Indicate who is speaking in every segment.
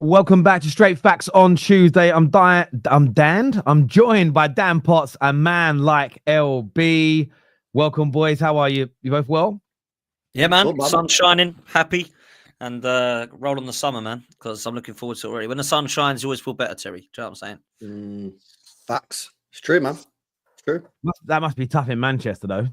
Speaker 1: Welcome back to Straight Facts on Tuesday. I'm Dan. I'm joined by Dan Potts, a man like LB. Welcome, boys. How are you? You both well?
Speaker 2: Yeah, man.
Speaker 3: Good, man.
Speaker 2: Sun shining, happy, and roll on the summer, man, because I'm looking forward to it already. When the sun shines, you always feel better, Terry. Do you know what I'm saying?
Speaker 3: Facts. It's true, man. It's true.
Speaker 1: That must be tough in Manchester, though.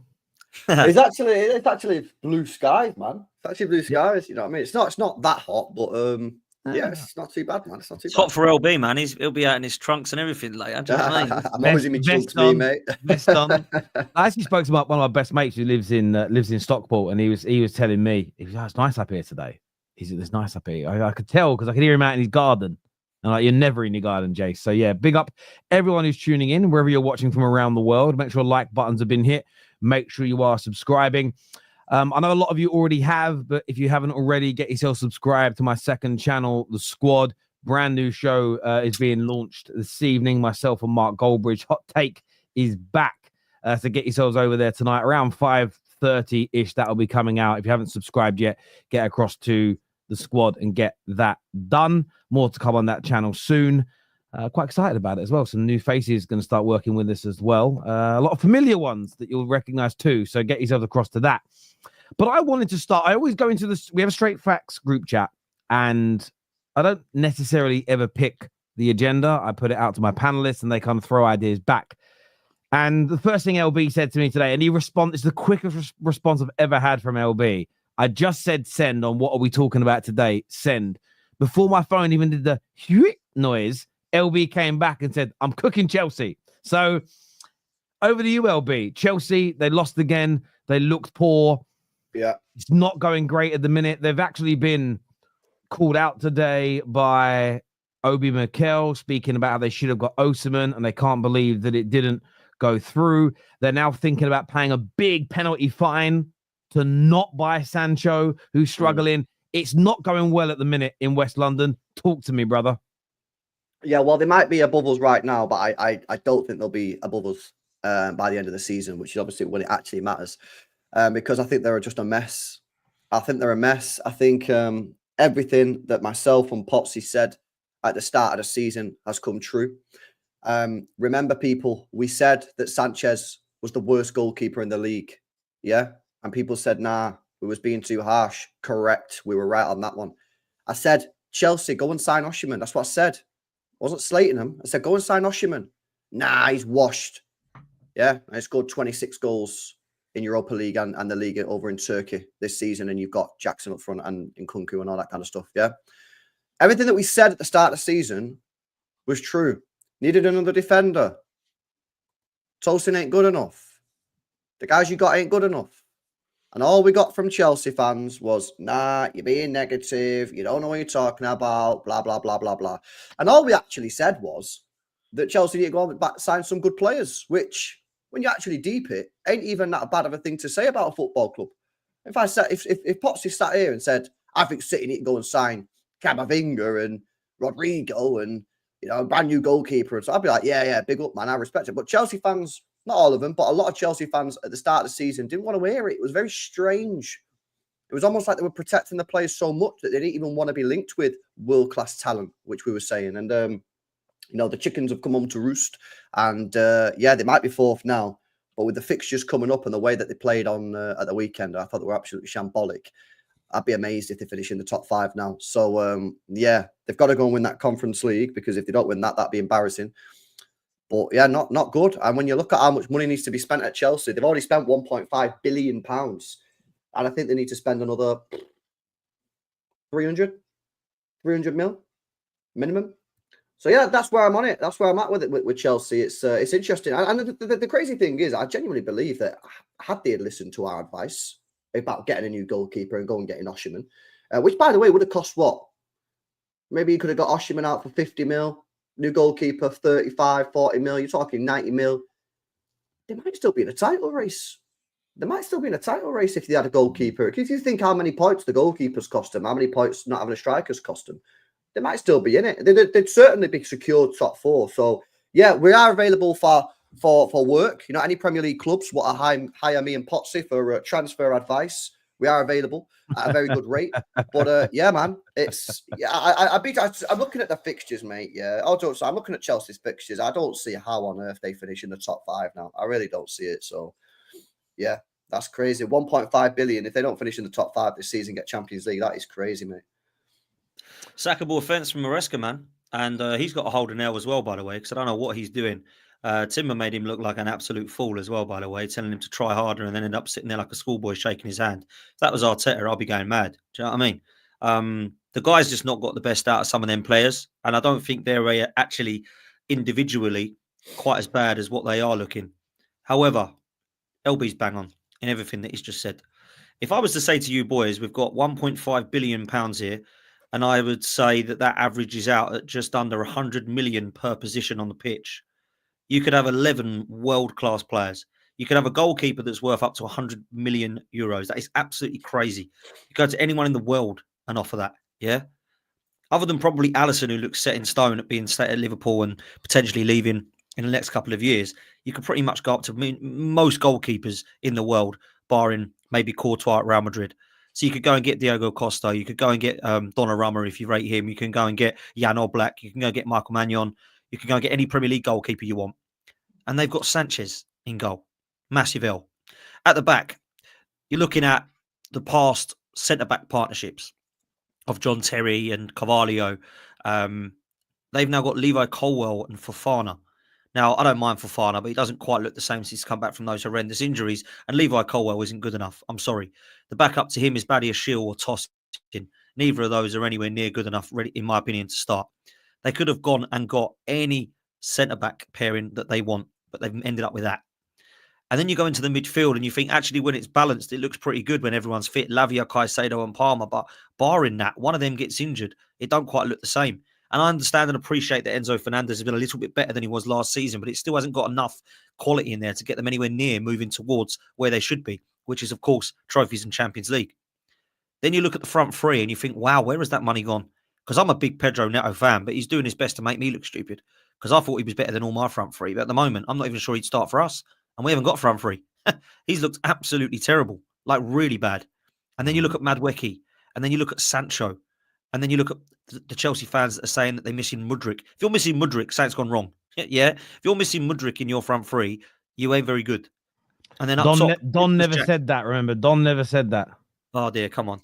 Speaker 3: It's actually blue skies, man. It's actually blue skies. You know what I mean? It's not that hot, but yeah, it's not too bad, man. It's not too
Speaker 2: It's
Speaker 3: bad.
Speaker 2: hot for LB, man. He'll be out in his trunks and everything. Like, do you know what I mean?
Speaker 3: I'm always in my trunks, me, mate.
Speaker 1: Vest on. I actually spoke to one of my best mates who lives in Stockport, and he was telling me, it's nice up here today. He said, it's nice up here. I could tell because I could hear him out in his garden. And like, you're never in your garden, Jace. So yeah, big up everyone who's tuning in, wherever you're watching from around the world. Make sure like buttons have been hit. Make sure you are subscribing. I know a lot of you already have, but if you haven't already, get yourself subscribed to my second channel, The Squad. Brand new show is being launched this evening. Myself and Mark Goldbridge. Hot Take is back. So get yourselves over there tonight around 5:30-ish. That'll be coming out. If you haven't subscribed yet, get across to The Squad and get that done. More to come on that channel soon. Quite excited about it as well. Some new faces going to start working with us as well. A lot of familiar ones that you'll recognize too. So get yourselves across to that. But I wanted to start. I always go into this. We have a Straight Facts group chat, and I don't necessarily ever pick the agenda. I put it out to my panelists, and they kind of throw ideas back. And the first thing LB said to me today, and it's the quickest response I've ever had from LB. I just said send on what are we talking about today? Send. Before my phone even did the noise, LB came back and said, I'm cooking Chelsea. So over to you, LB. Chelsea, they lost again. They looked poor.
Speaker 3: Yeah.
Speaker 1: It's not going great at the minute. They've actually been called out today by Obi Mikel, speaking about how they should have got Osimhen, and they can't believe that it didn't go through. They're now thinking about paying a big penalty fine to not buy Sancho, who's struggling. It's not going well at the minute in West London. Talk to me, brother.
Speaker 3: Yeah, well, they might be above us right now, but I don't think they'll be above us by the end of the season, which is obviously when it actually matters. Because I think they're just a mess. I think they're a mess. I think everything that myself and Potsy said at the start of the season has come true. Remember, people, we said that Sanchez was the worst goalkeeper in the league. Yeah. And people said, nah, we was being too harsh. Correct. We were right on that one. I said, Chelsea, go and sign Osimhen. That's what I said. I wasn't slating him. I said, go and sign Osimhen. Nah, he's washed. Yeah. And he scored 26 goals in Europa League and the league over in Turkey this season, and you've got Jackson up front and Nkunku and all that kind of stuff, yeah? Everything that we said at the start of the season was true. Needed another defender. Tosin ain't good enough. The guys you got ain't good enough. And all we got from Chelsea fans was, nah, you're being negative, you don't know what you're talking about, blah, blah, blah, blah, blah. And all we actually said was that Chelsea need to go back, sign some good players, which, when you actually deep it, ain't even that bad of a thing to say about a football club. If Potsy sat here and said, I think City need to go and sign Camavinga and Rodrigo and, you know, a brand new goalkeeper, and so I'd be like, yeah, big up, man, I respect it. But Chelsea fans, not all of them, but a lot of Chelsea fans at the start of the season didn't want to hear it. It was very strange. It was almost like they were protecting the players so much that they didn't even want to be linked with world-class talent, which we were saying. And, you know, the chickens have come home to roost. And, yeah, they might be fourth now. But with the fixtures coming up and the way that they played on at the weekend, I thought they were absolutely shambolic. I'd be amazed if they finish in the top 5 now. So, yeah, they've got to go and win that Conference League, because if they don't win that, that'd be embarrassing. But, yeah, not good. And when you look at how much money needs to be spent at Chelsea, they've already spent £1.5 billion. And I think they need to spend another 300 mil minimum. So, yeah, that's where I'm on it. That's where I'm at with it with Chelsea. It's interesting. And the crazy thing is, I genuinely believe that had they had listened to our advice about getting a new goalkeeper and going and getting Osimhen, which, by the way, would have cost what? Maybe you could have got Osimhen out for 50 mil, new goalkeeper, 35, 40 mil. You're talking 90 mil. They might still be in a title race. They might still be in a title race if they had a goalkeeper. If you think how many points the goalkeepers cost them, how many points not having a striker's cost them, they might still be in it. They'd certainly be secured top 4. So, yeah, we are available for work. You know, any Premier League clubs want to hire me and Potsy for transfer advice. We are available at a very good rate. But yeah, man, I'm looking at the fixtures, mate. Yeah, also I'm looking at Chelsea's fixtures. I don't see how on earth they finish in the top 5 now. I really don't see it. So yeah, that's crazy. 1.5 billion if they don't finish in the top 5 this season, get Champions League. That is crazy, mate.
Speaker 2: Sackable offence from Maresca, man. And he's got a holding now as well, by the way, because I don't know what he's doing. Timber made him look like an absolute fool as well, by the way, telling him to try harder and then end up sitting there like a schoolboy shaking his hand. If that was Arteta, I'll be going mad. Do you know what I mean? The guy's just not got the best out of some of them players. And I don't think they're actually individually quite as bad as what they are looking. However, LB's bang on in everything that he's just said. If I was to say to you boys, we've got £1.5 billion here, and I would say that averages out at just under 100 million per position on the pitch. You could have 11 world-class players. You could have a goalkeeper that's worth up to 100 million euros. That is absolutely crazy. You go to anyone in the world and offer that, yeah? Other than probably Alisson, who looks set in stone at being stayed at Liverpool and potentially leaving in the next couple of years, you could pretty much go up to most goalkeepers in the world, barring maybe Courtois at Real Madrid. So you could go and get Diego Costa. You could go and get Donnarumma if you rate him. You can go and get Jan Oblak. You can go and get Michael Magnon. You can go and get any Premier League goalkeeper you want. And they've got Sanchez in goal. Massive L. At the back, you're looking at the past centre-back partnerships of John Terry and Carvalho. They've now got Levi Colwill and Fofana. Now, I don't mind Fofana, but he doesn't quite look the same since he's come back from those horrendous injuries. And Levi Colwill isn't good enough. I'm sorry. The backup to him is Badiashile or Tosin. Neither of those are anywhere near good enough, in my opinion, to start. They could have gone and got any centre-back pairing that they want, but they've ended up with that. And then you go into the midfield and you think, actually, when it's balanced, it looks pretty good when everyone's fit. Lavia, Caicedo and Palmer. But barring that, one of them gets injured. It don't quite look the same. And I understand and appreciate that Enzo Fernandez has been a little bit better than he was last season, but it still hasn't got enough quality in there to get them anywhere near moving towards where they should be, which is, of course, trophies and Champions League. Then you look at the front three and you think, wow, where has that money gone? Because I'm a big Pedro Neto fan, but he's doing his best to make me look stupid because I thought he was better than all my front three. But at the moment, I'm not even sure he'd start for us. And we haven't got front three. He's looked absolutely terrible, like really bad. And then you look at Madueke, and then you look at Sancho, and then you look at the Chelsea fans that are saying that they're missing Mudryk. If you're missing Mudryk, something's gone wrong. Yeah. If you're missing Mudryk in your front three, you ain't very good. And then up top,
Speaker 1: Don never said that, remember? Don never said that.
Speaker 2: Oh, dear. Come on.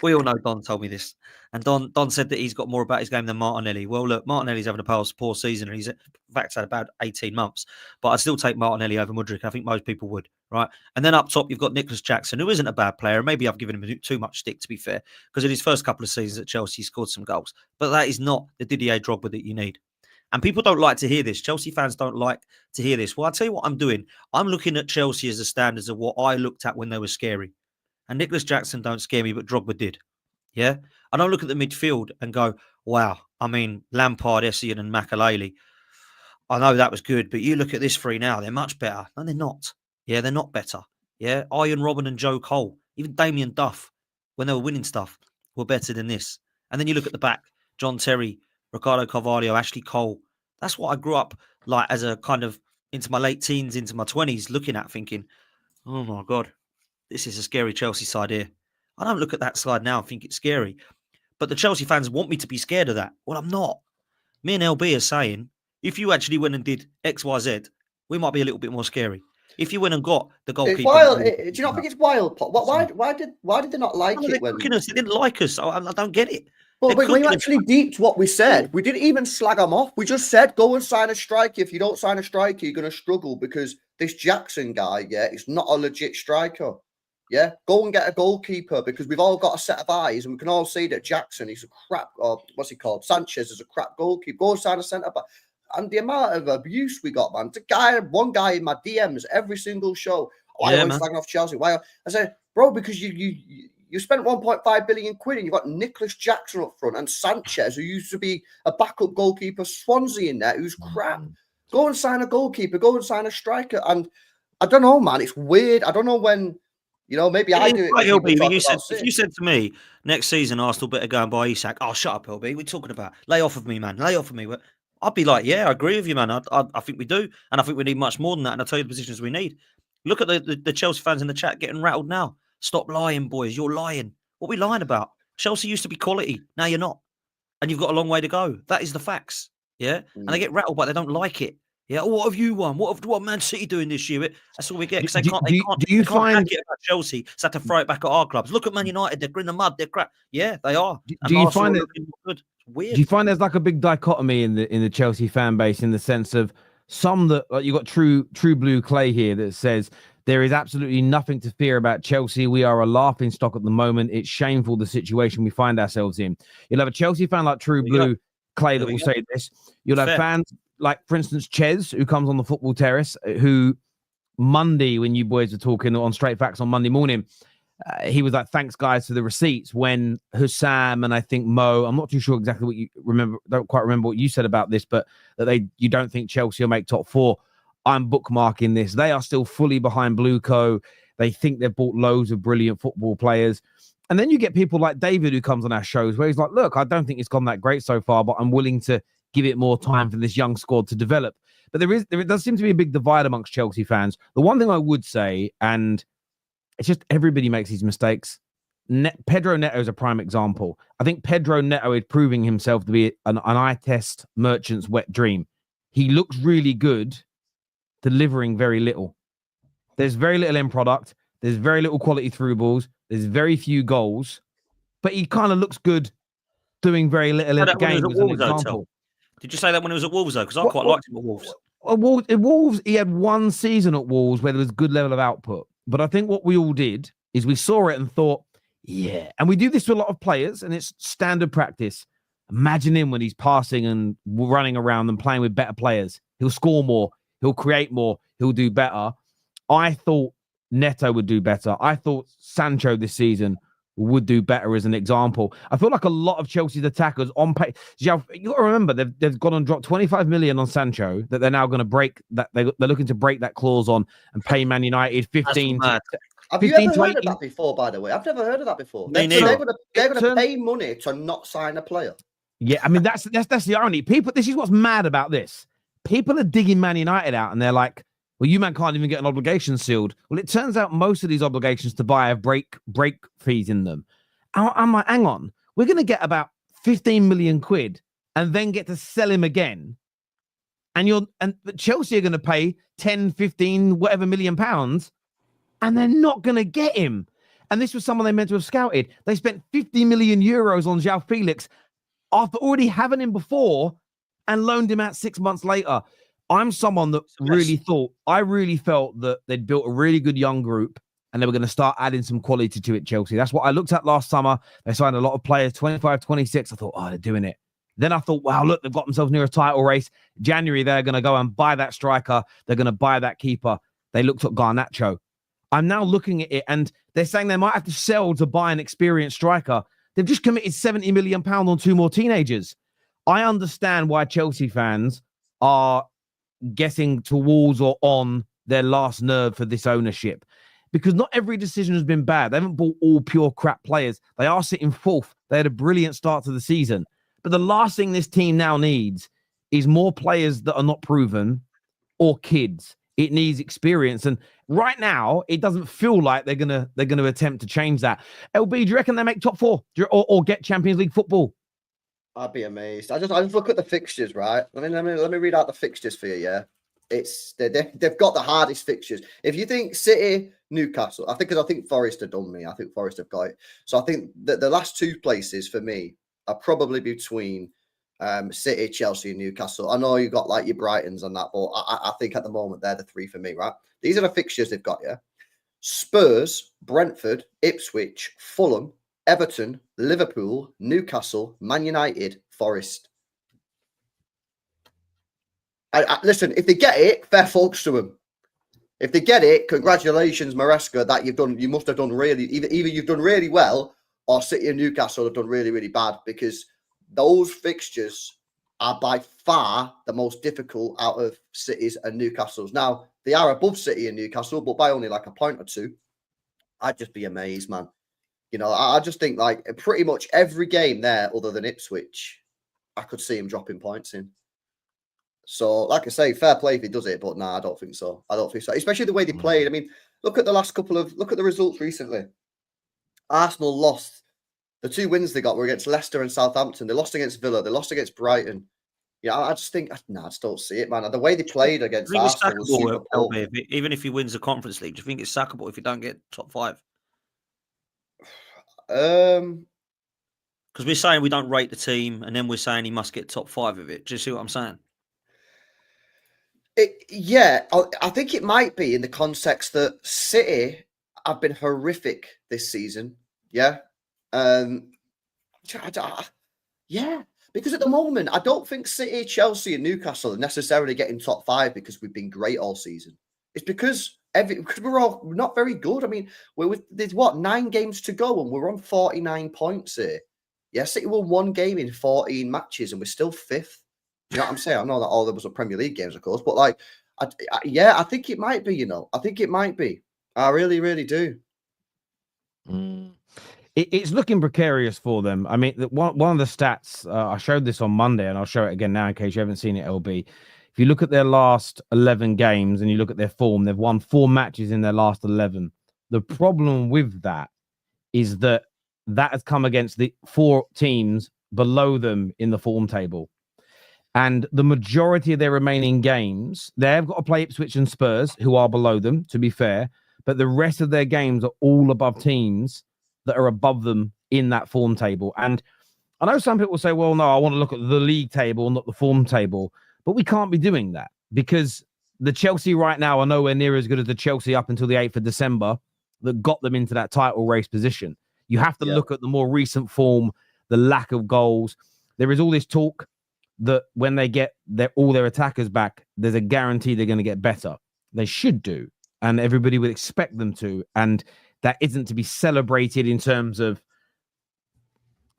Speaker 2: We all know Don told me this. And Don said that he's got more about his game than Martinelli. Well, look, Martinelli's having a poor season, and he's in fact had about 18 months. But I'd still take Martinelli over Mudryk. I think most people would, right? And then up top, you've got Nicholas Jackson, who isn't a bad player. Maybe I've given him too much stick, to be fair, because in his first couple of seasons at Chelsea, he scored some goals. But that is not the Didier Drogba that you need. And people don't like to hear this. Chelsea fans don't like to hear this. Well, I'll tell you what I'm doing. I'm looking at Chelsea as the standards of what I looked at when they were scary. And Nicholas Jackson don't scare me, but Drogba did. Yeah? I don't look at the midfield and go, wow, I mean, Lampard, Essien and Makelele. I know that was good, but you look at this three now, they're much better. No, they're not. Yeah, they're not better. Yeah? Ian Robben and Joe Cole, even Damien Duff, when they were winning stuff, were better than this. And then you look at the back, John Terry, Ricardo Carvalho, Ashley Cole. That's what I grew up like as a kind of into my late teens, into my 20s, looking at thinking, oh my God. This is a scary Chelsea side here. I don't look at that side now and think it's scary. But the Chelsea fans want me to be scared of that. Well, I'm not. Me and LB are saying, if you actually went and did X, Y, Z, we might be a little bit more scary. If you went and got the goalkeeper.
Speaker 3: It's wild. Do you not think it's wild? Why did they not like it?
Speaker 2: They didn't like us. I don't get it.
Speaker 3: Well, when you actually deeped what we said, we didn't even slag them off. We just said, go and sign a striker. If you don't sign a striker, you're going to struggle because this Jackson guy, is not a legit striker. Yeah, go and get a goalkeeper because we've all got a set of eyes and we can all see that Jackson, he's a crap, or what's he called? Sanchez is a crap goalkeeper. Go and sign a centre back. And the amount of abuse we got, man. One guy in my DMs every single show. Why are we slagging off Chelsea? Why? I said, bro, because you spent 1.5 billion quid and you've got Nicholas Jackson up front and Sanchez, who used to be a backup goalkeeper, Swansea in there, who's crap. Go and sign a goalkeeper. Go and sign a striker. And I don't know, man. It's weird. I don't know when. Maybe I do it.
Speaker 2: Like LB, if you said to me, next season, Arsenal better go and buy Isak. Oh, shut up, LB. We're talking about. Lay off of me, man. Lay off of me. I'd be like, yeah, I agree with you, man. I think we do. And I think we need much more than that. And I'll tell you the positions we need. Look at the Chelsea fans in the chat getting rattled now. Stop lying, boys. You're lying. What are we lying about? Chelsea used to be quality. Now you're not. And you've got a long way to go. That is the facts. Yeah. And they get rattled, but they don't like it. Yeah. Oh, what have you won? What Man City doing this year? That's all we get. Because they can't hack it about Chelsea. So they have to throw it back at our clubs. Look at Man United. They're in the mud. They're crap. Yeah, they are.
Speaker 1: Do you find it
Speaker 2: good? It's weird.
Speaker 1: Do you find there's like a big dichotomy in the Chelsea fan base in the sense of some that like you got true blue clay here that says there is absolutely nothing to fear about Chelsea. We are a laughing stock at the moment. It's shameful the situation we find ourselves in. You'll have a Chelsea fan like true blue clay that will say this. You'll have fans like, for instance, Ches, who comes on the Football Terrace, who Monday, when you boys were talking on Straight Facts on Monday morning, he was like, thanks, guys, for the receipts. When Hussam and I think Mo, I'm not too sure exactly what you remember, don't quite remember what you said about this, but that you don't think Chelsea will make top 4. I'm bookmarking this. They are still fully behind Blueco. They think they've bought loads of brilliant football players. And then you get people like David who comes on our shows where he's like, look, I don't think it's gone that great so far, but I'm willing to give it more time for this young squad to develop. But there does seem to be a big divide amongst Chelsea fans. The one thing I would say, and it's just everybody makes these mistakes. Pedro Neto is a prime example. I think Pedro Neto is proving himself to be an eye test merchant's wet dream. He looks really good, delivering very little. There's very little end product. There's very little quality through balls. There's very few goals. But he kind of looks good doing very little in the game as an example.
Speaker 2: Did you say that when it was at Wolves, though? Because I quite liked him at Wolves.
Speaker 1: At Wolves, he had one season at Wolves where there was good level of output. But I think what we all did is we saw it and thought, yeah. And we do this to a lot of players, and it's standard practice. Imagine him when he's passing and running around and playing with better players. He'll score more. He'll create more. He'll do better. I thought Neto would do better. I thought Sancho this season would do better as an example. I feel like a lot of Chelsea's attackers on pay. You got to remember they've gone and dropped 25 million on Sancho that they're now going to break. That they're looking to break that clause on and pay Man United 15.
Speaker 3: Have you ever heard of that before? By the way, I've never heard of that before. They're going to pay money to not sign a player.
Speaker 1: Yeah, I mean that's the irony. People, this is what's mad about this. People are digging Man United out, and they're like, well, you man can't even get an obligation sealed. Well, it turns out most of these obligations to buy have break fees in them. I'm like, hang on, we're going to get about 15 million quid and then get to sell him again. And Chelsea are going to pay 10, 15, whatever million pounds, and they're not going to get him. And this was someone they meant to have scouted. They spent 50 million euros on João Felix after already having him before and loaned him out 6 months later. I'm someone that really felt that they'd built a really good young group and they were going to start adding some quality to it, Chelsea. That's what I looked at last summer. They signed a lot of players, 25, 26. I thought, oh, they're doing it. Then I thought, wow, look, they've got themselves near a title race. January, they're going to go and buy that striker. They're going to buy that keeper. They looked at Garnacho. I'm now looking at it and they're saying they might have to sell to buy an experienced striker. They've just committed £70 million on 2 more teenagers. I understand why Chelsea fans are getting towards or on their last nerve for this ownership, because not every decision has been bad. They haven't bought all pure crap players. They are sitting 4th. They had a brilliant start to the season. But the last thing this team now needs is more players that are not proven or kids. It needs experience. And right now, it doesn't feel like they're gonna attempt to change that. LB, do you reckon they make top 4 or get Champions League football?
Speaker 3: I'd be amazed. I just look at the fixtures, right? Let me read out the fixtures for you. Yeah, they've got the hardest fixtures. If you think City, Newcastle, I think Forest have done me. I think Forest have got it. So I think that the last 2 places for me are probably between City, Chelsea, and Newcastle. I know you got like your Brightons and that, but I think at the moment they're the 3 for me, right? These are the fixtures they've got. Yeah, Spurs, Brentford, Ipswich, Fulham, Everton, Liverpool, Newcastle, Man United, Forest. Listen, if they get it, fair folks to them. If they get it, congratulations, Maresca, that you must have done really, either you've done really well or City and Newcastle have done really, really bad, because those fixtures are by far the most difficult out of City's and Newcastle's. Now, they are above City and Newcastle, but by only like a point or 2. I'd just be amazed, man. You know, I just think like pretty much every game there, other than Ipswich, I could see him dropping points in. So, like I say, fair play if he does it, but nah, I don't think so. Especially the way they played. I mean, look at the results recently. Arsenal lost. The 2 wins they got were against Leicester and Southampton. They lost against Villa. They lost against Brighton. Yeah, I just think, I just don't see it, man. The way they played against Arsenal was super poor.
Speaker 2: Even if he wins the Conference League, do you think it's sackable if you don't get top 5? Because we're saying we don't rate the team, and then we're saying he must get top 5 of it. Do you see what I'm saying?
Speaker 3: Yeah, I think it might be in the context that City have been horrific this season. Yeah. Yeah. Because at the moment, I don't think City, Chelsea, and Newcastle are necessarily getting top 5 because we've been great all season. It's because we're all not very good. I mean, there's 9 games to go, and we're on 49 points here. Yeah, City won 1 game in 14 matches, and we're still 5th. Do you know what I'm saying? I know that all there was a Premier League games, of course, but like, I think it might be. I think it might be. I really, really do.
Speaker 1: It's looking precarious for them. I mean, one of the stats, I showed this on Monday, and I'll show it again now in case you haven't seen it, LB. If you look at their last 11 games and you look at their form, they've won 4 matches in their last 11. The problem with that is that has come against the 4 teams below them in the form table. And the majority of their remaining games, they've got to play Ipswich and Spurs, who are below them, to be fair. But the rest of their games are all above teams that are above them in that form table. And I know some people say, well, no, I want to look at the league table, not the form table. But we can't be doing that because the Chelsea right now are nowhere near as good as the Chelsea up until the 8th of December that got them into that title race position. You have to look at the more recent form, the lack of goals. There is all this talk that when they get all their attackers back, there's a guarantee they're going to get better. They should do. And everybody would expect them to. And that isn't to be celebrated in terms of,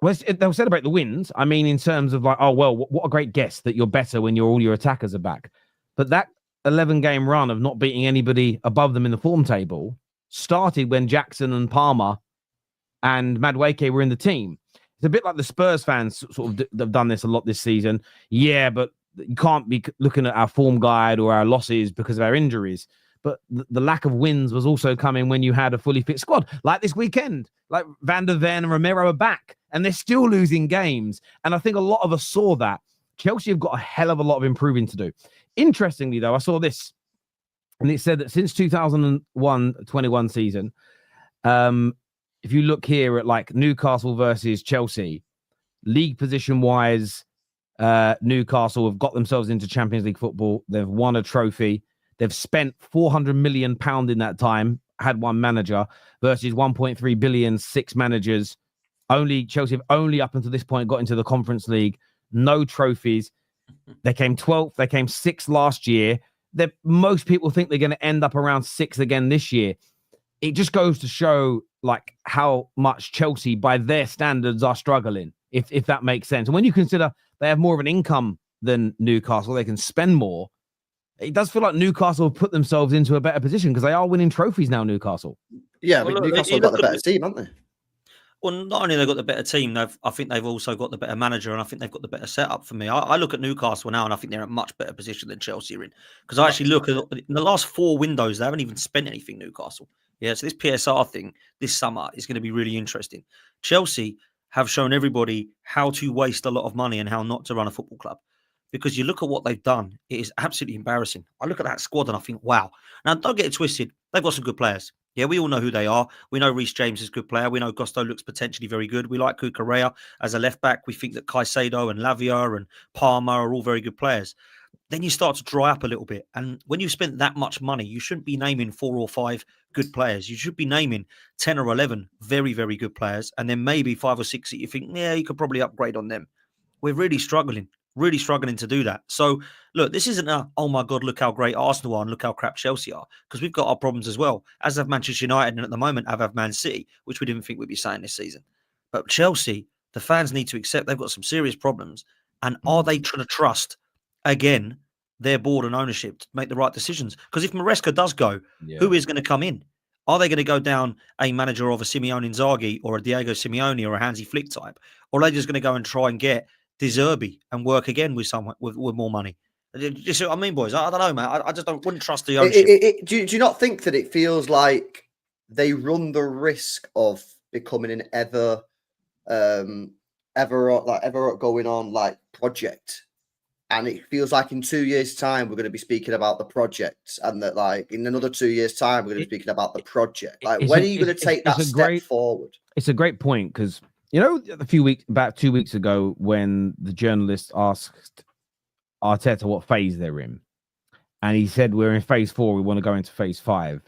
Speaker 1: well, they'll celebrate the wins. I mean, in terms of like, oh, well, what a great guess that you're better when all your attackers are back. But that 11-game run of not beating anybody above them in the form table started when Jackson and Palmer and Madueke were in the team. It's a bit like the Spurs fans sort of have done this a lot this season. Yeah, but you can't be looking at our form guide or our losses because of our injuries. But the lack of wins was also coming when you had a fully fit squad. Like this weekend, like Van der Ven and Romero are back, and they're still losing games. And I think a lot of us saw that. Chelsea have got a hell of a lot of improving to do. Interestingly, though, I saw this, and it said that since 2021 season, if you look here at like Newcastle versus Chelsea, league position-wise, Newcastle have got themselves into Champions League football. They've won a trophy. They've spent £400 million in that time, had one manager, versus 1.3 billion, 6 managers. Chelsea have only up until this point got into the Conference League. No trophies. They came 12th. They came 6th last year. Most people think they're going to end up around 6th again this year. It just goes to show like how much Chelsea, by their standards, are struggling, if that makes sense. And when you consider they have more of an income than Newcastle, they can spend more. It does feel like Newcastle have put themselves into a better position because they are winning trophies now, Newcastle.
Speaker 3: Yeah, well, Newcastle have got the better team, haven't they?
Speaker 2: Well, not only have they got the better team, I think they've also got the better manager, and I think they've got the better setup for me. I look at Newcastle now, and I think they're in a much better position than Chelsea are in. Because I actually look at in the last 4 windows, they haven't even spent anything, Newcastle. Yeah, so this PSR thing this summer is going to be really interesting. Chelsea have shown everybody how to waste a lot of money and how not to run a football club. Because you look at what they've done, it is absolutely embarrassing. I look at that squad and I think, wow. Now, don't get it twisted. They've got some good players. Yeah, we all know who they are. We know Reece James is a good player. We know Gusto looks potentially very good. We like Cucurella as a left back. We think that Caicedo and Lavia and Palmer are all very good players. Then you start to dry up a little bit. And when you've spent that much money, you shouldn't be naming 4 or 5 good players. You should be naming 10 or 11 very, very good players. And then maybe 5 or 6 that you think, yeah, you could probably upgrade on them. We're really struggling to do that. So, look, this isn't oh my God, look how great Arsenal are and look how crap Chelsea are, because we've got our problems as well, as have Manchester United, and at the moment have Man City, which we didn't think we'd be saying this season. But Chelsea, the fans need to accept they've got some serious problems. And are they trying to trust, again, their board and ownership to make the right decisions? Because if Maresca does go, who is going to come in? Are they going to go down a manager of a Simeone Inzaghi or a Diego Simeone or a Hansi Flick type? Or are they just going to go and try and get De Zerbi and work again with someone with more money? Do you see what I mean, boys? I don't know, man. I just wouldn't trust the ownership.
Speaker 3: Do you not think that it feels like they run the risk of becoming an ever going on like project. And it feels like in 2 years' time, we're going to be speaking about the project, and that like in another 2 years' time, we're going to be speaking about the project. Like, when are you going to take that step forward?
Speaker 1: It's a great point, because about 2 weeks ago, when the journalist asked Arteta what phase they're in, and he said, we're in phase 4, we want to go into phase 5.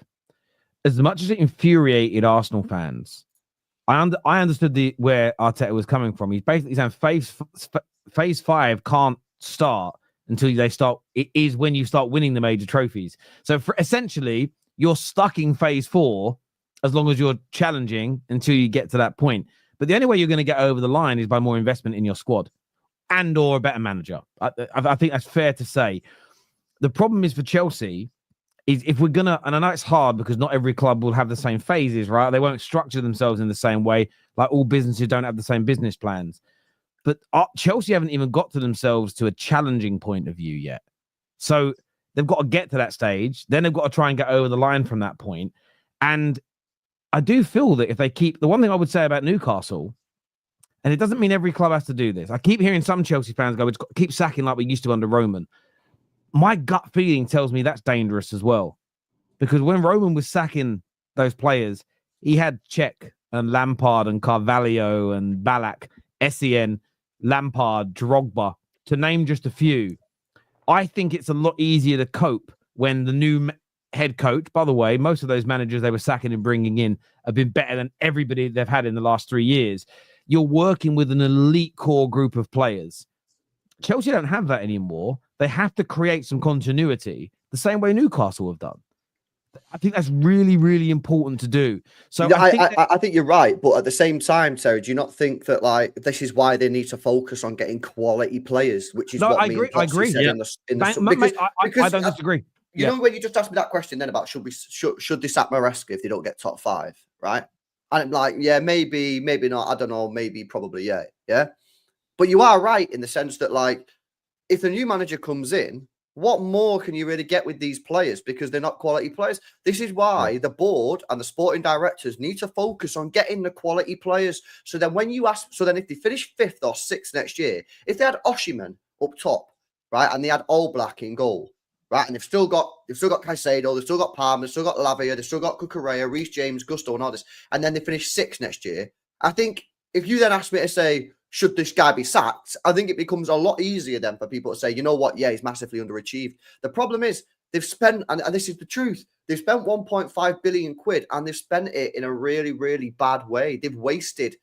Speaker 1: As much as it infuriated Arsenal fans, I understood where Arteta was coming from. He's basically saying phase 5 can't start until it is when you start winning the major trophies. So essentially, you're stuck in phase 4 as long as you're challenging until you get to that point. But the only way you're going to get over the line is by more investment in your squad and or a better manager. I think that's fair to say. The problem is for Chelsea is, if we're going to, and I know it's hard because not every club will have the same phases, right? They won't structure themselves in the same way. Like, all businesses don't have the same business plans. But Chelsea haven't even got to themselves to a challenging point of view yet. So they've got to get to that stage. Then they've got to try and get over the line from that point. And I do feel that if they keep... The one thing I would say about Newcastle, and it doesn't mean every club has to do this. I keep hearing some Chelsea fans go, we've got to keep sacking like we used to under Roman. My gut feeling tells me that's dangerous as well. Because when Roman was sacking those players, he had Cech and Lampard and Carvalho and Ballack, Essien, Lampard, Drogba, to name just a few. I think it's a lot easier to cope when the new head coach, by the way, most of those managers they were sacking and bringing in have been better than everybody they've had in the last 3 years. You're working with an elite core group of players. Chelsea don't have that anymore. They have to create some continuity the same way Newcastle have done. I think that's really, really important to do. So
Speaker 3: I think you're right, but at the same time, Terry, do you not think that like this is why they need to focus on getting quality players, which is what
Speaker 1: I agree.
Speaker 3: Said
Speaker 1: Yeah.
Speaker 3: Because
Speaker 1: I don't disagree.
Speaker 3: You know, when you just asked me that question then about should they sack Maresca if they don't get top 5, right? And I'm like, yeah, maybe not. I don't know. Maybe, probably, yeah. But you are right in the sense that, like, if the new manager comes in, what more can you really get with these players? Because they're not quality players. This is why the board and the sporting directors need to focus on getting the quality players. So then if they finish 5th or 6th next year, if they had Osimhen up top, right, and they had Oblak in goal, right, and they've still got Caicedo, they've still got Palmer, they've still got Lavia, they've still got Cucurella, Reece James, Gusto, and all this, and then they finish 6th next year, I think if you then ask me to say, should this guy be sacked? I think it becomes a lot easier then for people to say, you know what? Yeah, he's massively underachieved. The problem is they've spent, and this is the truth, they've spent 1.5 billion quid and they've spent it in a really, really bad way. They've wasted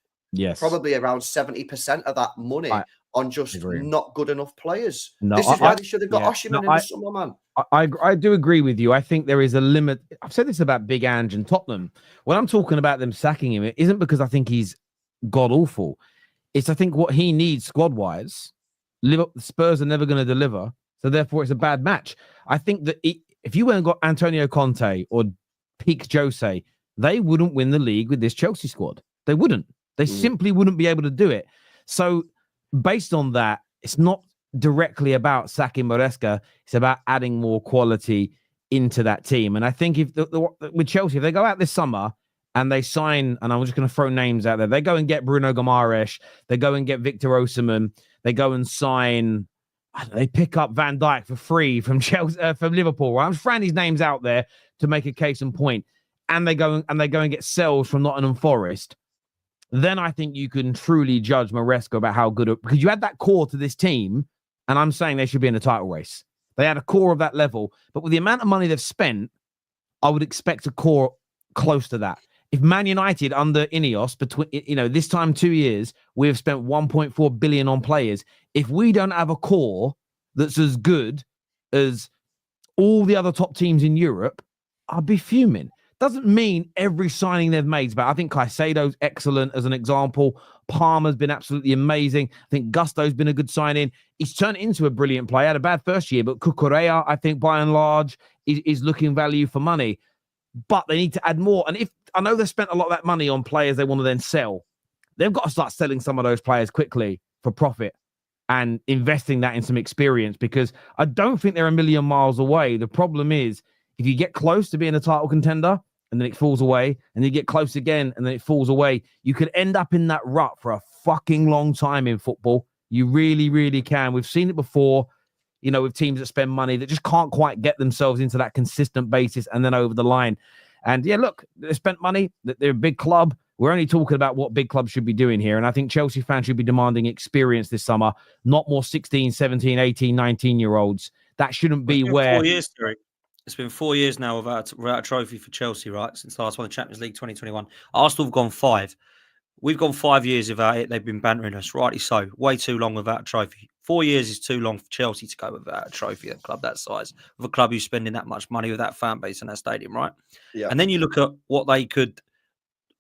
Speaker 3: probably around 70% of that money on just not good enough players. This is why they should have got Osimhen in the summer, man.
Speaker 1: I do agree with you. I think there is a limit. I've said this about Big Ange and Tottenham. When I'm talking about them sacking him, it isn't because I think he's god-awful. It's, I think, what he needs squad-wise. Spurs are never going to deliver, so therefore it's a bad match. I think that if you went and got Antonio Conte or peak Jose, they wouldn't win the league with this Chelsea squad. They wouldn't. They simply wouldn't be able to do it. So based on that, it's not directly about sacking Maresca. It's about adding more quality into that team. And I think if with Chelsea, if they go out this summer and they sign, and I'm just going to throw names out there, they go and get Bruno Guimaraes, they go and get Victor Osimhen, they go and sign, they pick up Van Dijk for free from Chelsea, from Liverpool. Right? I'm just throwing these names out there to make a case in point. And they go and get Sells from Nottingham Forest. Then I think you can truly judge Maresca about how good, because you had that core to this team, and I'm saying they should be in a title race. They had a core of that level, but with the amount of money they've spent, I would expect a core close to that. If Man United under Ineos, between this time 2 years, we have spent 1.4 billion on players. If we don't have a core that's as good as all the other top teams in Europe, I'd be fuming. Doesn't mean every signing they've made is bad. I think Caicedo's excellent as an example. Palmer's been absolutely amazing. I think Gusto's been a good signing. He's turned into a brilliant player. Had a bad first year, but Cucurella, I think, by and large, is looking value for money. But they need to add more. And if I know they've spent a lot of that money on players they want to then sell, they've got to start selling some of those players quickly for profit and investing that in some experience, because I don't think they're a million miles away. The problem is, if you get close to being a title contender, and then it falls away, and you get close again, and then it falls away. You could end up in that rut for a fucking long time in football. You really, really can. We've seen it before, you know, with teams that spend money that just can't quite get themselves into that consistent basis and then over the line. And yeah, look, they spent money. They're a big club. We're only talking about what big clubs should be doing here. And I think Chelsea fans should be demanding experience this summer, not more 16, 17, 18, 19-year-olds. That shouldn't be where...
Speaker 2: 4 years, Derek. It's been 4 years now without a trophy for Chelsea, right? Since last won the Champions League 2021. Arsenal have gone 5. We've gone 5 years without it. They've been bantering us, rightly so. Way too long without a trophy. 4 years is too long for Chelsea to go without a trophy at a club that size, with a club who's spending that much money with that fan base and that stadium, right?
Speaker 3: Yeah.
Speaker 2: And then you look at what they could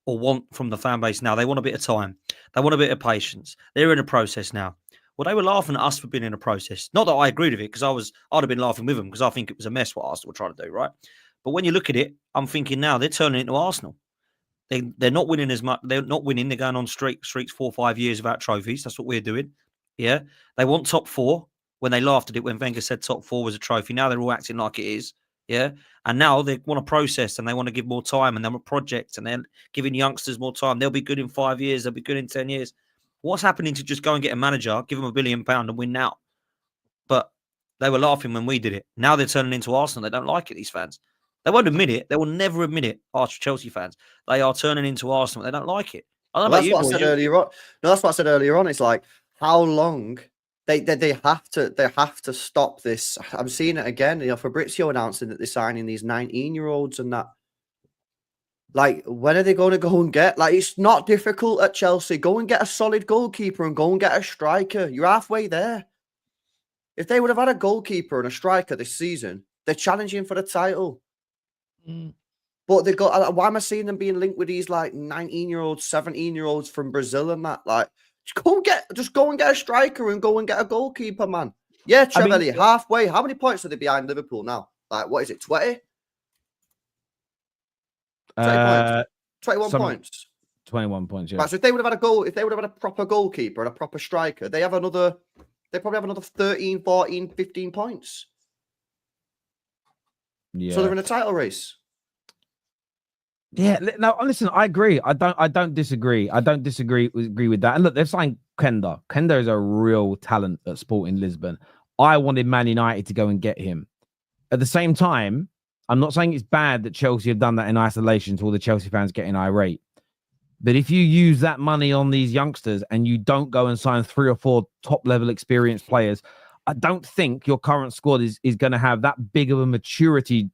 Speaker 2: or want from the fan base now. They want a bit of time. They want a bit of patience. They're in a process now. Well, they were laughing at us for being in a process. Not that I agreed with it, because I'd have been laughing with them because I think it was a mess what Arsenal were trying to do, right? But when you look at it, I'm thinking now they're turning into Arsenal. They're not winning as much. They're not winning. They're going on streaks 4 or 5 years without trophies. That's what we're doing. Yeah. They want top 4 when they laughed at it when Wenger said top 4 was a trophy. Now they're all acting like it is. Yeah. And now they want a process and they want to give more time and they want projects and they're giving youngsters more time. They'll be good in 5 years. They'll be good in 10 years. What's happening to just go and get a manager, give them £1 billion and win now? But they were laughing when we did it. Now they're turning into Arsenal. They don't like it, these fans. They won't admit it. They will never admit it, Chelsea fans. They are turning into Arsenal. They don't like it. I don't know
Speaker 3: that's what I said earlier on. No, that's what I said earlier on. It's like, how long they have to stop this. I'm seeing it again. You know, Fabrizio announcing that they're signing these 19-year-olds and that. Like, when are they going to go and get? Like, it's not difficult at Chelsea. Go and get a solid goalkeeper and go and get a striker. You're halfway there. If they would have had a goalkeeper and a striker this season, they're challenging for the title. But they got. Why am I seeing them being linked with these like 19-year-olds, 17-year-olds from Brazil and that? Like, just go and get a striker and go and get a goalkeeper, man. Yeah, Trevelli, halfway. How many points are they behind Liverpool now? Like, what is it? 20? 21 points.
Speaker 1: 21 points. Yeah.
Speaker 3: Right, so if they would have had a proper goalkeeper and a proper striker, they probably have another 13, 14, 15 points.
Speaker 1: Yeah.
Speaker 3: So they're in a title race.
Speaker 1: Yeah. No, listen, I agree. I don't disagree. I don't agree with that. And look, they've signed Kenda. Kenda is a real talent at Sporting Lisbon. I wanted Man United to go and get him. At the same time, I'm not saying it's bad that Chelsea have done that in isolation to all the Chelsea fans getting irate. But if you use that money on these youngsters and you don't go and sign 3 or 4 top-level experienced players, I don't think your current squad is going to have that big of a maturity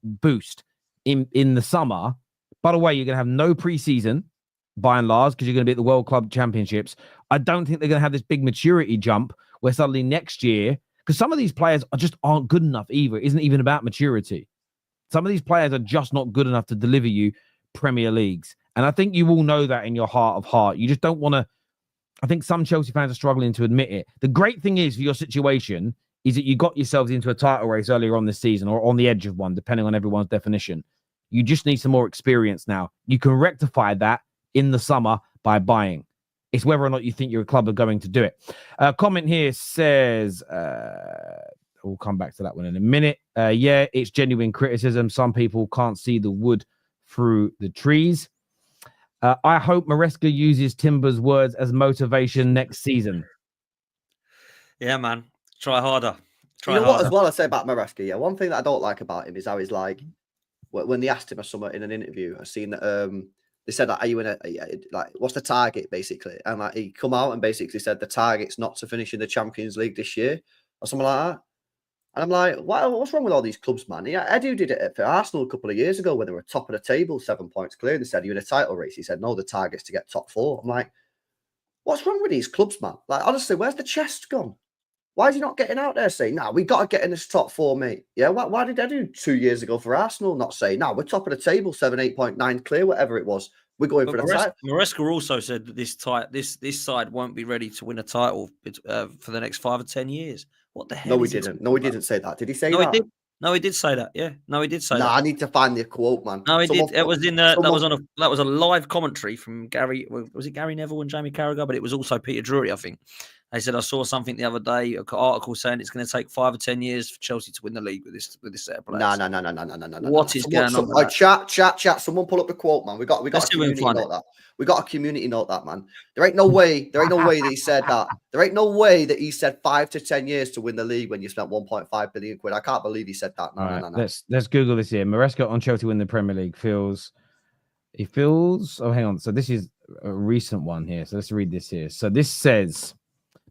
Speaker 1: boost in the summer. By the way, you're going to have no preseason, by and large, because you're going to be at the World Club Championships. I don't think they're going to have this big maturity jump where suddenly next year, because some of these players aren't good enough either. It isn't even about maturity. Some of these players are just not good enough to deliver you Premier Leagues. And I think you all know that in your heart of heart. You just don't want to. I think some Chelsea fans are struggling to admit it. The great thing is for your situation is that you got yourselves into a title race earlier on this season or on the edge of one, depending on everyone's definition. You just need some more experience now. You can rectify that in the summer by buying. It's whether or not you think your club are going to do it. Comment here says, we'll come back to that one in a minute. Yeah, it's genuine criticism. Some people can't see the wood through the trees. I hope Maresca uses Timber's words as motivation next season.
Speaker 2: Yeah, man. Try harder.
Speaker 3: What as well I say about Maresca? Yeah, one thing that I don't like about him is how he's like, when they asked him or something in an interview, I seen that they said, like, are you in what's the target basically? And like he come out and basically said the target's not to finish in the Champions League this year or something like that. And I'm like, what's wrong with all these clubs, man? Yeah, Edu did it for Arsenal a couple of years ago when they were top of the table, 7 points clear. And they said, are you in a title race? He said, no, the target's to get top 4. I'm like, what's wrong with these clubs, man? Like, honestly, where's the chest gone? Why is he not getting out there saying, nah, we got to get in this top 4, mate? Yeah, why did Edu 2 years ago for Arsenal not say, nah, we're top of the table, 7, 8.9 clear, whatever it was. We're going for the title.
Speaker 2: Maresca also said that this side won't be ready to win a title for the next 5 or 10 years. What the hell?
Speaker 3: No, he didn't. No, he didn't say that. Did he say that?
Speaker 2: He did. No, he did say that. Yeah. No, he did say that.
Speaker 3: I need to find the quote, man.
Speaker 2: No, he did. It was in that was a live commentary from Gary. Was it Gary Neville and Jamie Carragher? But it was also Peter Drury, I think. They said I saw something the other day, an article saying it's going to take 5 or 10 years for Chelsea to win the league with this set of players.
Speaker 3: No.
Speaker 2: What is going on? With
Speaker 3: Chat. Someone pull up the quote, man. We got a community note that. We got a community note that, man. There ain't no way that he said that. There ain't no way that he said 5 to 10 years to win the league when you spent 1.5 billion quid. I can't believe he said that. No.
Speaker 1: Let's Google this here. Maresca on Chelsea win the Premier League feels. Oh, hang on. So this is a recent one here. So let's read this here. So this says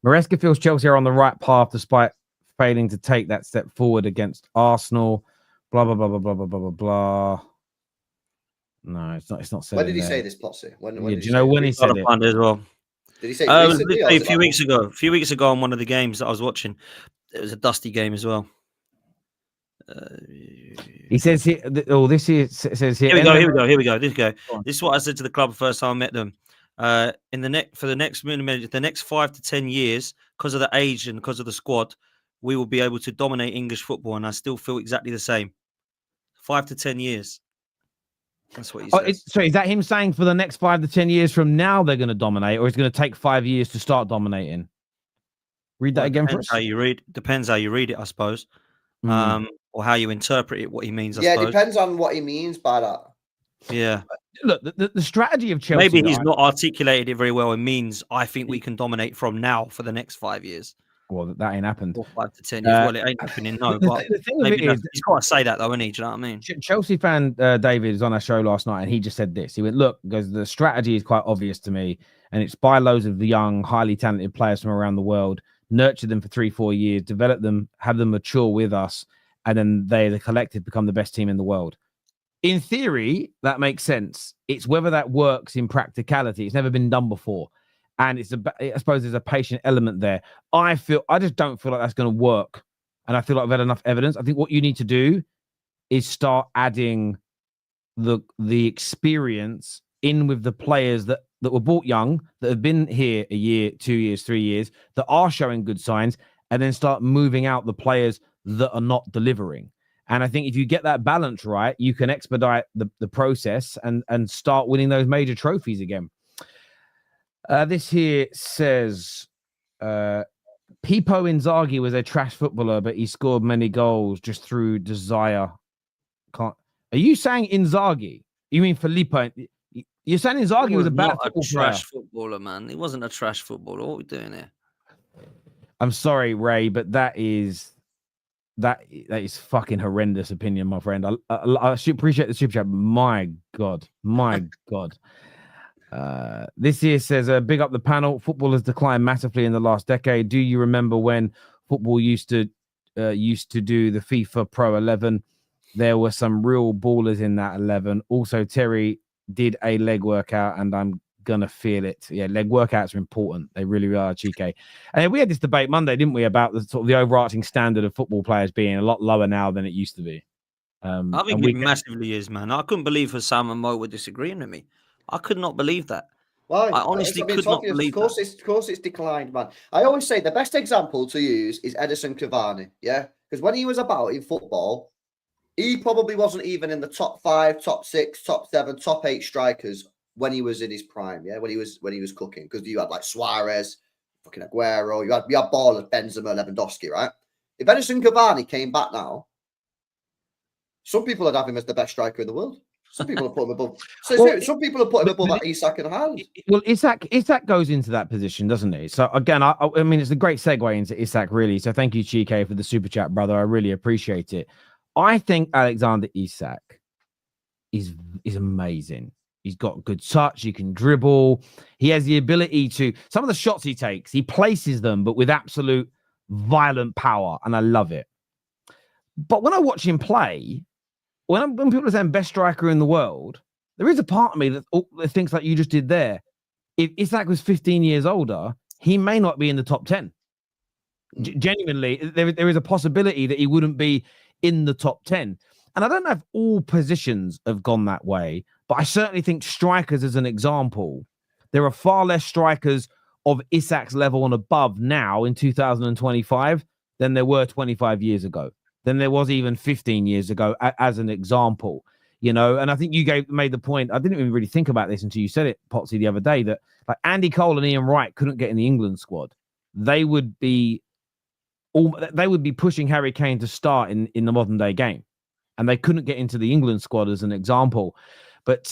Speaker 1: Maresca feels Chelsea are on the right path despite failing to take that step forward against Arsenal. Blah blah blah blah blah blah blah blah blah. No, it's not.
Speaker 3: When did he say this, Potsy? When
Speaker 1: do you know when he said it?
Speaker 2: As well.
Speaker 3: Did he say
Speaker 2: a few weeks ago? A few weeks ago on one of the games that I was watching. It was a dusty game as well.
Speaker 1: He says here. This says here.
Speaker 2: Here we go. This is what I said to the club the first time I met them. For the next 5 to 10 years, because of the age and because of the squad, we will be able to dominate English football, and I still feel exactly the same. 5 to 10 years. That's what he says.
Speaker 1: So is that him saying for the next 5 to 10 years from now they're going to dominate, or it's going to take 5 years to start dominating? Read that again for us.
Speaker 2: Depends how you read it, I suppose. Or how you interpret it, what he means, I suppose.
Speaker 3: It depends on what he means by that.
Speaker 2: Yeah.
Speaker 1: Look, the strategy of Chelsea...
Speaker 2: Maybe he's not articulated it very well. It means, I think we can dominate from now for the next 5 years.
Speaker 1: Well, that ain't happened.
Speaker 2: Or 5 to 10 years. Well, it ain't happening, no. But
Speaker 1: the thing maybe is,
Speaker 2: he's got to say that, though, isn't he? Do you know what I mean?
Speaker 1: Chelsea fan David was on our show last night, and he just said this. He went, look, because the strategy is quite obvious to me, and it's buy loads of the young, highly talented players from around the world, nurture them for 3-4 years, develop them, have them mature with us, and then the collective, become the best team in the world. In theory, that makes sense. It's whether that works in practicality. It's never been done before. And I suppose there's a patient element there. I just don't feel like that's going to work. And I feel like I've had enough evidence. I think what you need to do is start adding the experience in with the players that were bought young, that have been here a year, 2 years, 3 years, that are showing good signs, and then start moving out the players that are not delivering. And I think if you get that balance right, you can expedite the process and start winning those major trophies again. This here says, Pipo Inzaghi was a trash footballer, but he scored many goals just through desire. Are you saying Inzaghi? You mean Filippo? You're saying Inzaghi was a bad
Speaker 2: trash footballer, man. He wasn't a trash footballer. What are we doing here?
Speaker 1: I'm sorry, Ray, but that is fucking horrendous opinion, my friend. I should appreciate the super chat. My God. This here says, big up the panel. Football has declined massively in the last decade. Do you remember when football used to do the FIFA Pro 11? There were some real ballers in that 11. Also, Terry did a leg workout, and I'm gonna feel it. Yeah, leg workouts are important. They really are, Chike. And we had this debate Monday, didn't we, about the sort of the overarching standard of football players being a lot lower now than it used to be.
Speaker 2: I think it massively is, man. I couldn't believe Sam and Mo were disagreeing with me. I could not believe that.
Speaker 3: Well,
Speaker 2: I honestly could not believe that.
Speaker 3: Of course, it's declined, man. I always say the best example to use is Edison Cavani, yeah? Because when he was about in football, he probably wasn't even in the top 5, top 6, top 7, top 8 strikers when he was in his prime, yeah? When he was cooking. Because you had like Suarez, fucking Aguero, you had ballers, Benzema, Lewandowski, right? If Edison Cavani came back now, some people would have him as the best striker in the world. Some people have put him above. Some people have put him above Isak and Haaland.
Speaker 1: Well, Isak goes into that position, doesn't he? So again, I mean, it's a great segue into Isak, really. So thank you, Chike, for the super chat, brother. I really appreciate it. I think Alexander Isak is amazing. He's got good touch. He can dribble. He has the ability to. Some of the shots he takes, he places them, but with absolute violent power, and I love it. But when I watch him play, when people are saying best striker in the world, there is a part of me that thinks like you just did there. If Isak was 15 years older, he may not be in the top 10. Genuinely, there is a possibility that he wouldn't be in the top 10. And I don't know if all positions have gone that way, but I certainly think strikers, as an example, there are far less strikers of Isak's level and above now in 2025 than there were 25 years ago. Than there was even 15 years ago, as an example, you know. And I think you made the point. I didn't even really think about this until you said it, Potsy, the other day, that like Andy Cole and Ian Wright couldn't get in the England squad. they would be pushing Harry Kane to start in the modern day game, and they couldn't get into the England squad as an example. But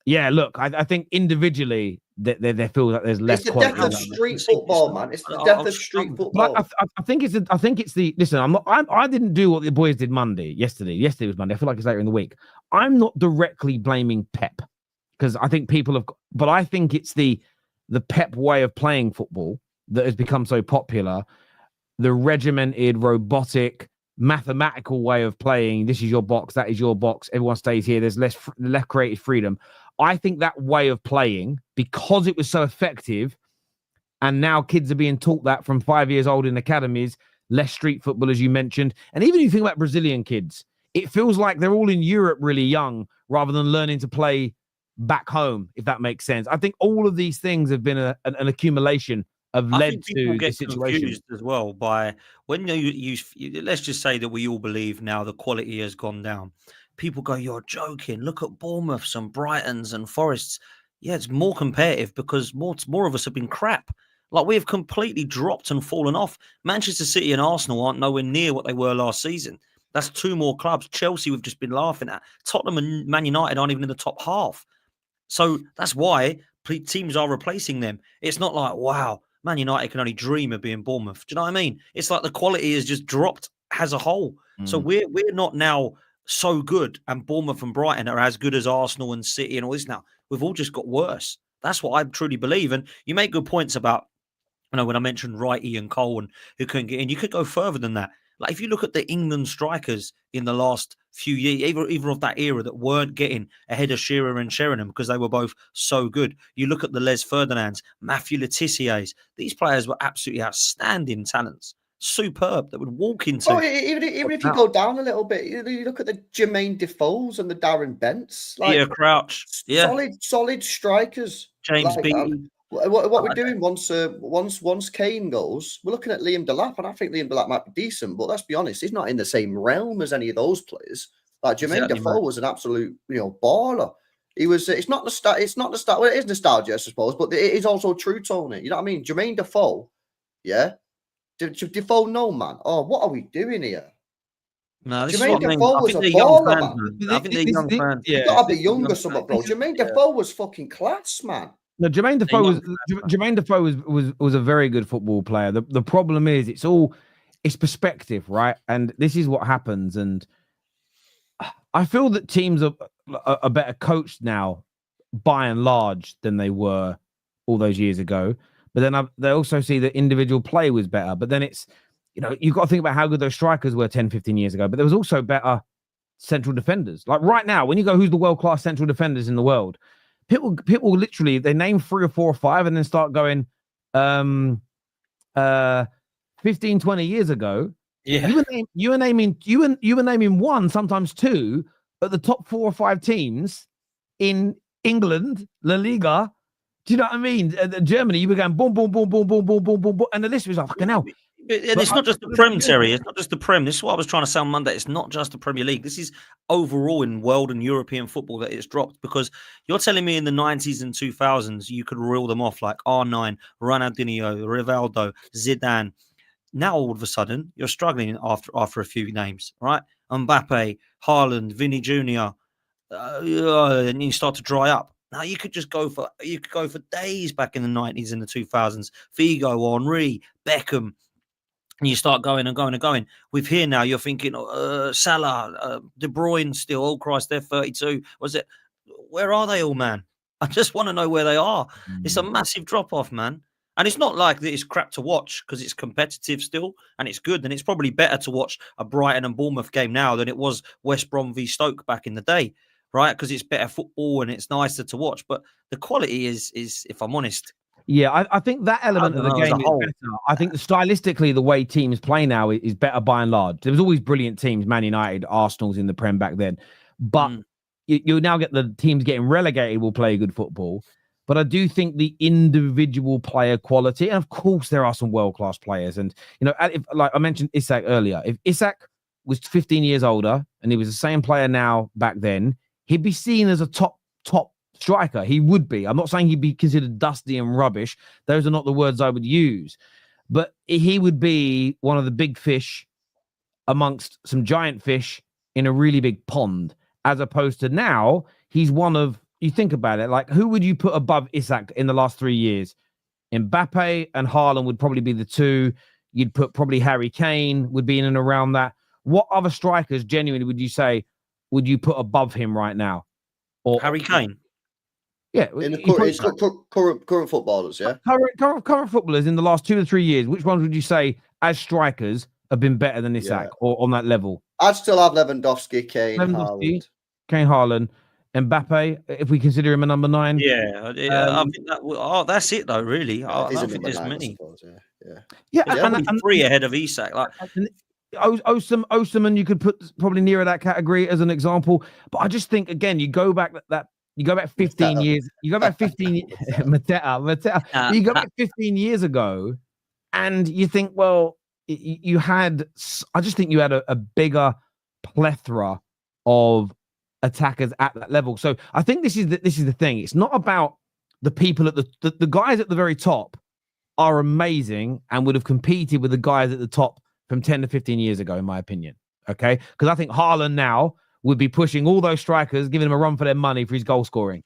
Speaker 1: yeah, look, I think individually they feel that there's less
Speaker 3: It's the
Speaker 1: quality.
Speaker 3: death of street football, man. It's the death of street football.
Speaker 1: I think it's the listen. I didn't do what the boys did yesterday. Yesterday was Monday. I feel like it's later in the week. I'm not directly blaming Pep because I think people have, but I think it's the Pep way of playing football that has become so popular. The regimented, robotic, mathematical way of playing. This is your box. That is your box. Everyone stays here. There's less creative freedom. I think that way of playing, because it was so effective, and now kids are being taught that from 5 years old in academies, less street football, as you mentioned. And even if you think about Brazilian kids, it feels like they're all in Europe really young rather than learning to play back home, if that makes sense. I think all of these things have been an accumulation of led to the situation.
Speaker 2: Confused as well by when you let's just say that we all believe now the quality has gone down. People go, you're joking. Look at Bournemouths and Brightons and Forests. Yeah, it's more competitive because more of us have been crap. Like, we have completely dropped and fallen off. Manchester City and Arsenal aren't nowhere near what they were last season. That's two more clubs. Chelsea, we've just been laughing at. Tottenham and Man United aren't even in the top half. So that's why teams are replacing them. It's not like, wow, Man United can only dream of being Bournemouth. Do you know what I mean? It's like the quality has just dropped as a whole. So we're not now so good, and Bournemouth and Brighton are as good as Arsenal and City and all this now. We've all just got worse. That's what I truly believe. And you make good points about, when I mentioned Wrighty and Cole and who couldn't get in, you could go further than that. Like, if you look at the England strikers in the last few years, even of that era, that weren't getting ahead of Shearer and Sheringham because they were both so good. You look at the Les Ferdinands, Matthew Letizier's. These players were absolutely outstanding talents. Superb, that would walk into.
Speaker 3: Oh, even if you go down a little bit, you look at the Jermaine Defoes and the Darren Bents.
Speaker 2: Like, Peter Crouch. Yeah.
Speaker 3: Solid strikers.
Speaker 2: James Beattie.
Speaker 3: What we're doing once Kane goes, we're looking at Liam Delap, and I think Liam Delap might be decent, but let's be honest, he's not in the same realm as any of those players. Like, Jermaine Defoe was an absolute, baller. He was. It's not the start. It's not the start. Well, it is nostalgia, I suppose, but it is also true, Tony. You know what I mean? Jermaine Defoe, yeah. Defoe, no, man. Oh, what are we doing here?
Speaker 2: No, this
Speaker 3: Jermaine Defoe was a baller, man.
Speaker 2: I think they're young fans.
Speaker 3: You got to be younger, somewhat, bro. Jermaine Defoe was fucking class, man.
Speaker 1: No, Jermaine Defoe was a very good football player. The problem is it's perspective, right? And this is what happens. And I feel that teams are better coached now, by and large, than they were all those years ago. But then they also see that individual play was better. But then it's, you've got to think about how good those strikers were 10, 15 years ago. But there was also better central defenders. Like, right now, when you go, who's the world-class central defenders in the world? People literally, they name 3 or 4 or 5 and then start going 15, 20 years ago.
Speaker 2: Yeah.
Speaker 1: You were naming 1, sometimes 2, at the top 4 or 5 teams in England, La Liga. Do you know what I mean? Germany, you were going boom, boom, boom, boom, boom, boom, boom, boom, boom, and the list was like, fucking hell.
Speaker 2: And it's not just the Prem, Terry. It's not just the Prem. This is what I was trying to say on Monday. It's not just the Premier League. This is overall in world and European football that it's dropped, because you're telling me in the 90s and 2000s, you could reel them off like R9, Ronaldinho, Rivaldo, Zidane. Now, all of a sudden, you're struggling after a few names, right? Mbappe, Haaland, Vinny Jr., and you start to dry up. Now, you could go for days back in the 90s and the 2000s. Figo, Henry, Beckham. And you start going and going and going. With here now, you're thinking Salah, De Bruyne still. Oh, Christ, they're 32. Was it? Where are they all, man? I just want to know where they are. It's a massive drop-off, man. And it's not like that it's crap to watch, because it's competitive still and it's good. And it's probably better to watch a Brighton and Bournemouth game now than it was West Brom v Stoke back in the day, right? Because it's better football and it's nicer to watch. But the quality is if I'm honest.
Speaker 1: Yeah, I think that element of the game is better. I think stylistically, the way teams play now is better by and large. There was always brilliant teams, Man United, Arsenal's in the Prem back then. But you now get the teams getting relegated will play good football. But I do think the individual player quality, and of course there are some world-class players. And, like I mentioned Isak earlier, if Isak was 15 years older and he was the same player now back then, he'd be seen as a top striker. He would be. I'm not saying he'd be considered dusty and rubbish. Those are not the words I would use. but he would be one of the big fish amongst some giant fish in a really big pond, as opposed to now he's one of, you think about it, like who would you put above Isak in the last 3 years? Mbappe and Haaland would probably be the two. You'd put probably Harry Kane would be in and around that. What other strikers genuinely would you say would you put above him right now? Or
Speaker 2: Harry Kane.
Speaker 1: Yeah,
Speaker 3: in the current footballers, yeah.
Speaker 1: Current footballers in the last 2 or 3 years, which ones would you say as strikers have been better than Isak or on that level?
Speaker 3: I'd still have Lewandowski, Kane,
Speaker 1: Haaland, Mbappe, if we consider him a number 9.
Speaker 2: Yeah, I think that's it though. Really, I don't think there's many.
Speaker 1: And
Speaker 2: 3 ahead of Isak. Like
Speaker 1: Osimhen, you could put probably nearer that category as an example. But I just think again, you go back 15 years. You go back 15. Mateta. You go back 15 years ago, and you think, well, you had. I just think you had a bigger plethora of attackers at that level. So I think this is the thing. It's not about the people at the guys at the very top are amazing and would have competed with the guys at the top from 10 to 15 years ago, in my opinion. Okay, because I think Haaland now would be pushing all those strikers, giving them a run for their money for his goal scoring.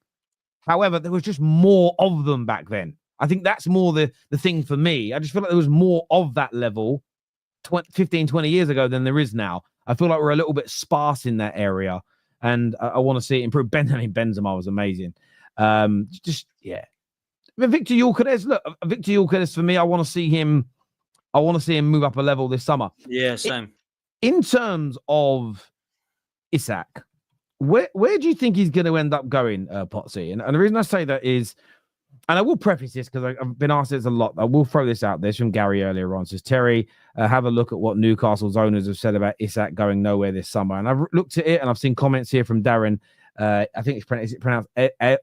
Speaker 1: However, there was just more of them back then. I think that's more the thing for me. I just feel like there was more of that level 15, 20 years ago than there is now. I feel like we're a little bit sparse in that area, and I want to see it improve. Benzema was amazing. Victor Gyökeres, look, Victor Gyökeres for me, I want to see him move up a level this summer.
Speaker 2: Yeah, same.
Speaker 1: In terms of Isak, where do you think he's going to end up going, Potsy? And the reason I say that is, and I will preface this because I've been asked this a lot. I will throw this out there. It's from Gary earlier on. Says, Terry, have a look at what Newcastle's owners have said about Isak going nowhere this summer. And I've looked at it and I've seen comments here from Darren. I think it's pronounced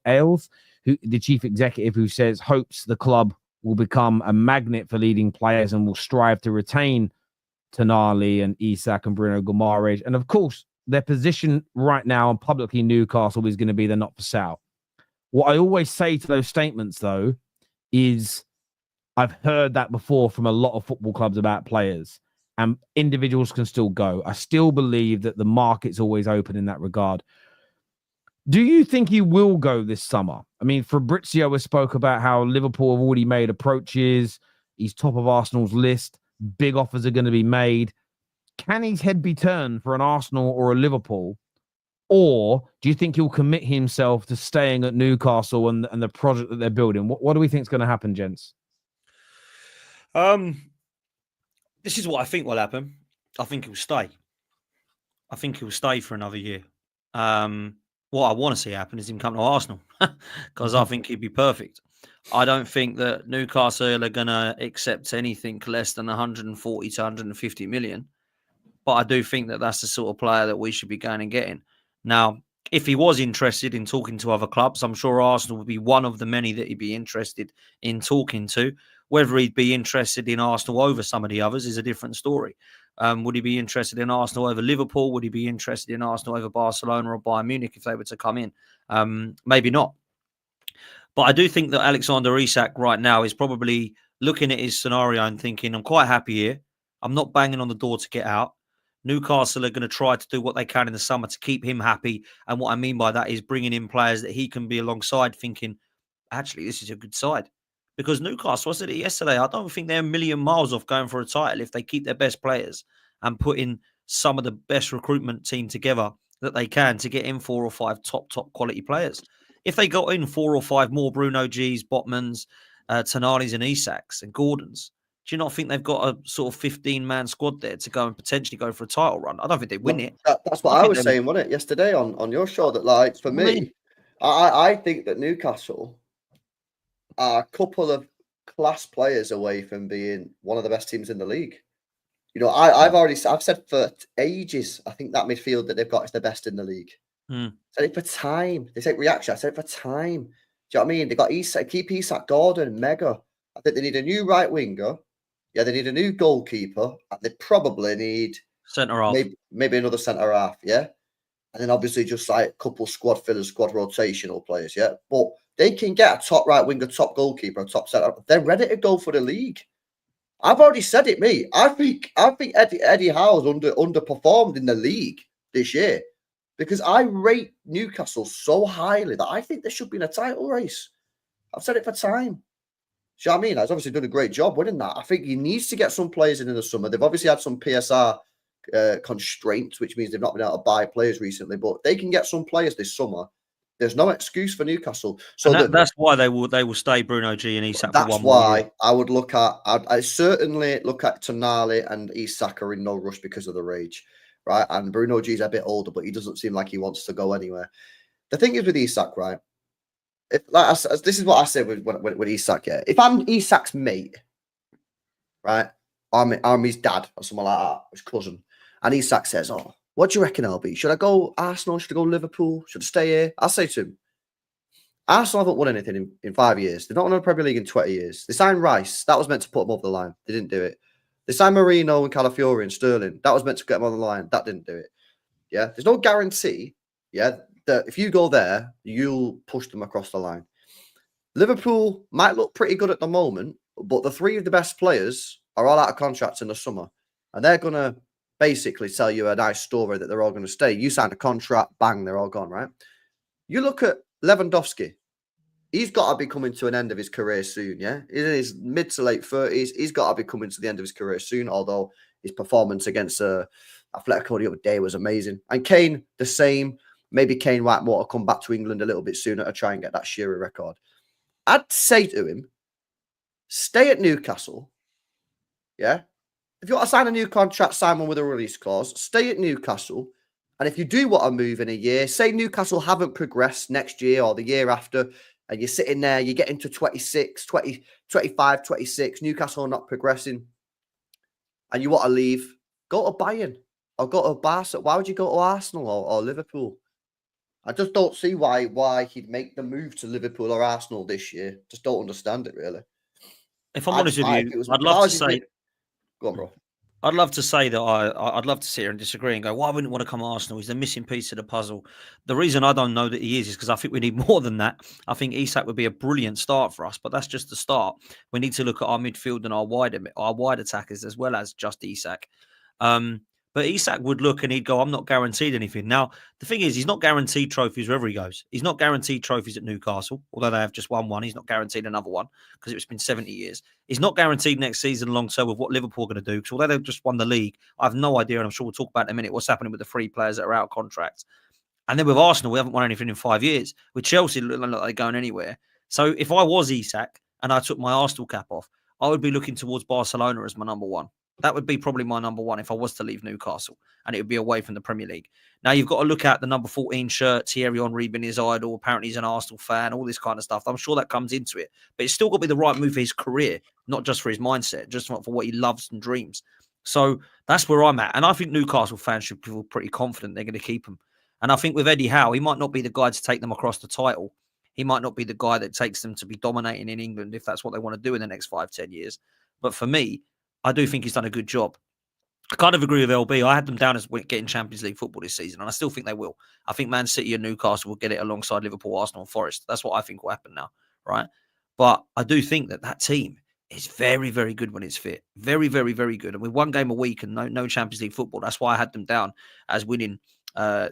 Speaker 1: Ailes, the chief executive, who says hopes the club will become a magnet for leading players and will strive to retain Tonali and Isak and Bruno Guimaraes. And of course, their position right now and publicly Newcastle is going to be they're not for sale. What I always say to those statements, though, is I've heard that before from a lot of football clubs about players, and individuals can still go. I still believe that the market's always open in that regard. Do you think he will go this summer? I mean, Fabrizio has spoke about how Liverpool have already made approaches. He's top of Arsenal's list. Big offers are going to be made. Can his head be turned for an Arsenal or a Liverpool? Or do you think he'll commit himself to staying at Newcastle and the project that they're building? What do we think is going to happen, gents?
Speaker 2: This is what I think will happen. I think he'll stay. I think he'll stay for another year. What I want to see happen is him come to Arsenal because I think he'd be perfect. I don't think that Newcastle are going to accept anything less than 140 to 150 million. But I do think that that's the sort of player that we should be going and getting. Now, if he was interested in talking to other clubs, I'm sure Arsenal would be one of the many that he'd be interested in talking to. Whether he'd be interested in Arsenal over some of the others is a different story. Would he be interested in Arsenal over Liverpool? Would he be interested in Arsenal over Barcelona or Bayern Munich if they were to come in? Maybe not. But I do think that Alexander Isak right now is probably looking at his scenario and thinking, I'm quite happy here. I'm not banging on the door to get out. Newcastle are going to try to do what they can in the summer to keep him happy. And what I mean by that is bringing in players that he can be alongside thinking, actually, this is a good side. Because Newcastle, I said it yesterday, I don't think they're a million miles off going for a title if they keep their best players and put in some of the best recruitment team together that they can to get in 4 or 5 top quality players. If they got in 4 or 5 more Bruno G's, Botmans, Tonali's and Isaks and Gordons, do you not think they've got a sort of 15-man squad there to go and potentially go for a title run? I don't think they win it.
Speaker 3: That's what I was saying, wasn't it, yesterday on your show? That, like, for me, I think that Newcastle are a couple of class players away from being one of the best teams in the league. You know, I've said for ages, I think that midfield that they've got is the best in the league. Said it for time. They take reaction. I said it for time. Do you know what I mean? They got Isak, keep Isak, Gordon, Mega. I think they need a new right winger. Yeah, they need a new goalkeeper. And they probably need
Speaker 2: centre half.
Speaker 3: Maybe another centre half. Yeah, and then obviously just like a couple squad fillers, squad rotational players. Yeah, but they can get a top right winger, top goalkeeper, a top centre. They're ready to go for the league. I've already said it, mate. I think Eddie Howe's underperformed in the league this year because I rate Newcastle so highly that I think they should be in a title race. I've said it for time. Do you know what I mean? He's obviously done a great job winning that. I think he needs to get some players in the summer. They've obviously had some PSR constraints, which means they've not been able to buy players recently, but they can get some players this summer. There's no excuse for Newcastle. So
Speaker 2: that's why they will stay Bruno G and Isak.
Speaker 3: That's why I would look at. I certainly look at Tonali and Isak are in no rush because of the rage, right? And Bruno G's a bit older, but he doesn't seem like he wants to go anywhere. The thing is with Isak, right? This is what I said with Isak. Yeah, if I'm Isak's mate, right? I'm his dad or someone like that, his cousin, and Isak says, "Oh, what do you reckon, LB? Should I go Arsenal? Should I go Liverpool? Should I stay here?" I'll say to him, Arsenal haven't won anything in 5 years. They've not won a Premier League in 20 years. They signed Rice. That was meant to put them over the line. They didn't do it. They signed Marino and Calafiori and Sterling. That was meant to get them on the line. That didn't do it. Yeah. There's no guarantee, yeah, that if you go there, you'll push them across the line. Liverpool might look pretty good at the moment, but the three of the best players are all out of contracts in the summer. And they're going to basically tell you a nice story that they're all going to stay. You signed a contract, bang, they're all gone, right? You look at Lewandowski. He's got to be coming to an end of his career soon, yeah? In his mid to late 30s, he's got to be coming to the end of his career soon, although his performance against Atletico the other day was amazing. And Kane, the same. Maybe Kane might want to come back to England a little bit sooner to try and get that Shearer record. I'd say to him, stay at Newcastle, yeah? If you want to sign a new contract, sign one with a release clause, stay at Newcastle. And if you do want to move in a year, say Newcastle haven't progressed next year or the year after, and you're sitting there, you get into 26, 20, 25, 26, Newcastle are not progressing, and you want to leave, go to Bayern or go to Barca. Why would you go to Arsenal or Liverpool? I just don't see why he'd make the move to Liverpool or Arsenal this year. Just don't understand it, really.
Speaker 2: If I'm honest with you, I'd love to say...
Speaker 3: Go on, bro.
Speaker 2: I'd love to say that I'd love to sit here and disagree and go, well, I wouldn't want to come Arsenal. He's the missing piece of the puzzle. The reason I don't know that he is because I think we need more than that. I think Isak would be a brilliant start for us, but that's just the start. We need to look at our midfield and our wide attackers as well as just Isak. But Isak would look and he'd go, I'm not guaranteed anything. Now, the thing is, he's not guaranteed trophies wherever he goes. He's not guaranteed trophies at Newcastle, although they have just won one. He's not guaranteed another one because it's been 70 years. He's not guaranteed next season long term with what Liverpool are going to do because although they've just won the league, I have no idea, and I'm sure we'll talk about in a minute what's happening with the three players that are out of contract. And then with Arsenal, we haven't won anything in 5 years. With Chelsea, look like they're going anywhere. So if I was Isak and I took my Arsenal cap off, I would be looking towards Barcelona as my number one. That would be probably my number one if I was to leave Newcastle, and it would be away from the Premier League. Now, you've got to look at the number 14 shirt, Thierry Henry being his idol. Apparently, he's an Arsenal fan, all this kind of stuff. I'm sure that comes into it. But it's still got to be the right move for his career, not just for his mindset, just for what he loves and dreams. So that's where I'm at. And I think Newcastle fans should feel pretty confident they're going to keep him. And I think with Eddie Howe, he might not be the guy to take them across the title. He might not be the guy that takes them to be dominating in England if that's what they want to do in the next 5-10 years. But for me, I do think he's done a good job. I kind of agree with LB. I had them down as getting Champions League football this season, and I still think they will. I think Man City and Newcastle will get it alongside Liverpool, Arsenal, and Forest. That's what I think will happen now, right? But I do think that team is very, very good when it's fit. Very, very, very good. And with one game a week and no Champions League football, that's why I had them down as winning. As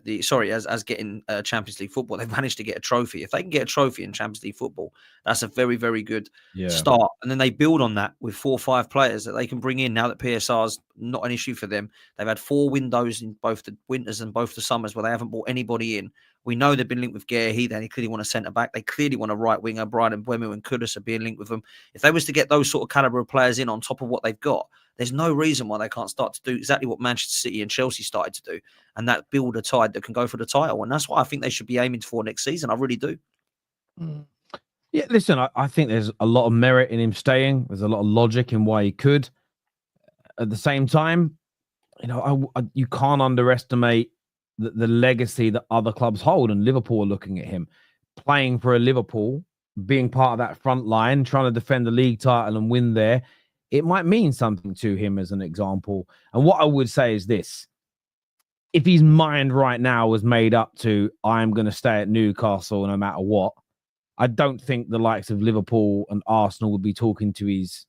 Speaker 2: getting Champions League football. They've managed to get a trophy. If they can get a trophy in Champions League football, that's a very, very good start. And then they build on that with 4 or 5 players that they can bring in now that PSR's not an issue for them. They've had 4 windows in both the winters and both the summers where they haven't brought anybody in. We know they've been linked with Guerhi. They clearly want a centre-back. They clearly want a right winger. Brian and Mbeumo and Kudus are being linked with them. If they was to get those sort of calibre of players in on top of what they've got, there's no reason why they can't start to do exactly what Manchester City and Chelsea started to do, and that build a tide that can go for the title. And that's what I think they should be aiming for next season. I really do.
Speaker 1: Yeah, listen, I think there's a lot of merit in him staying. There's a lot of logic in why he could. At the same time, you know, you can't underestimate the legacy that other clubs hold, and Liverpool are looking at him playing for a Liverpool, being part of that front line, trying to defend the league title and win there. It might mean something to him as an example. And what I would say is this: if his mind right now was made up to, I'm going to stay at Newcastle no matter what, I don't think the likes of Liverpool and Arsenal would be talking to his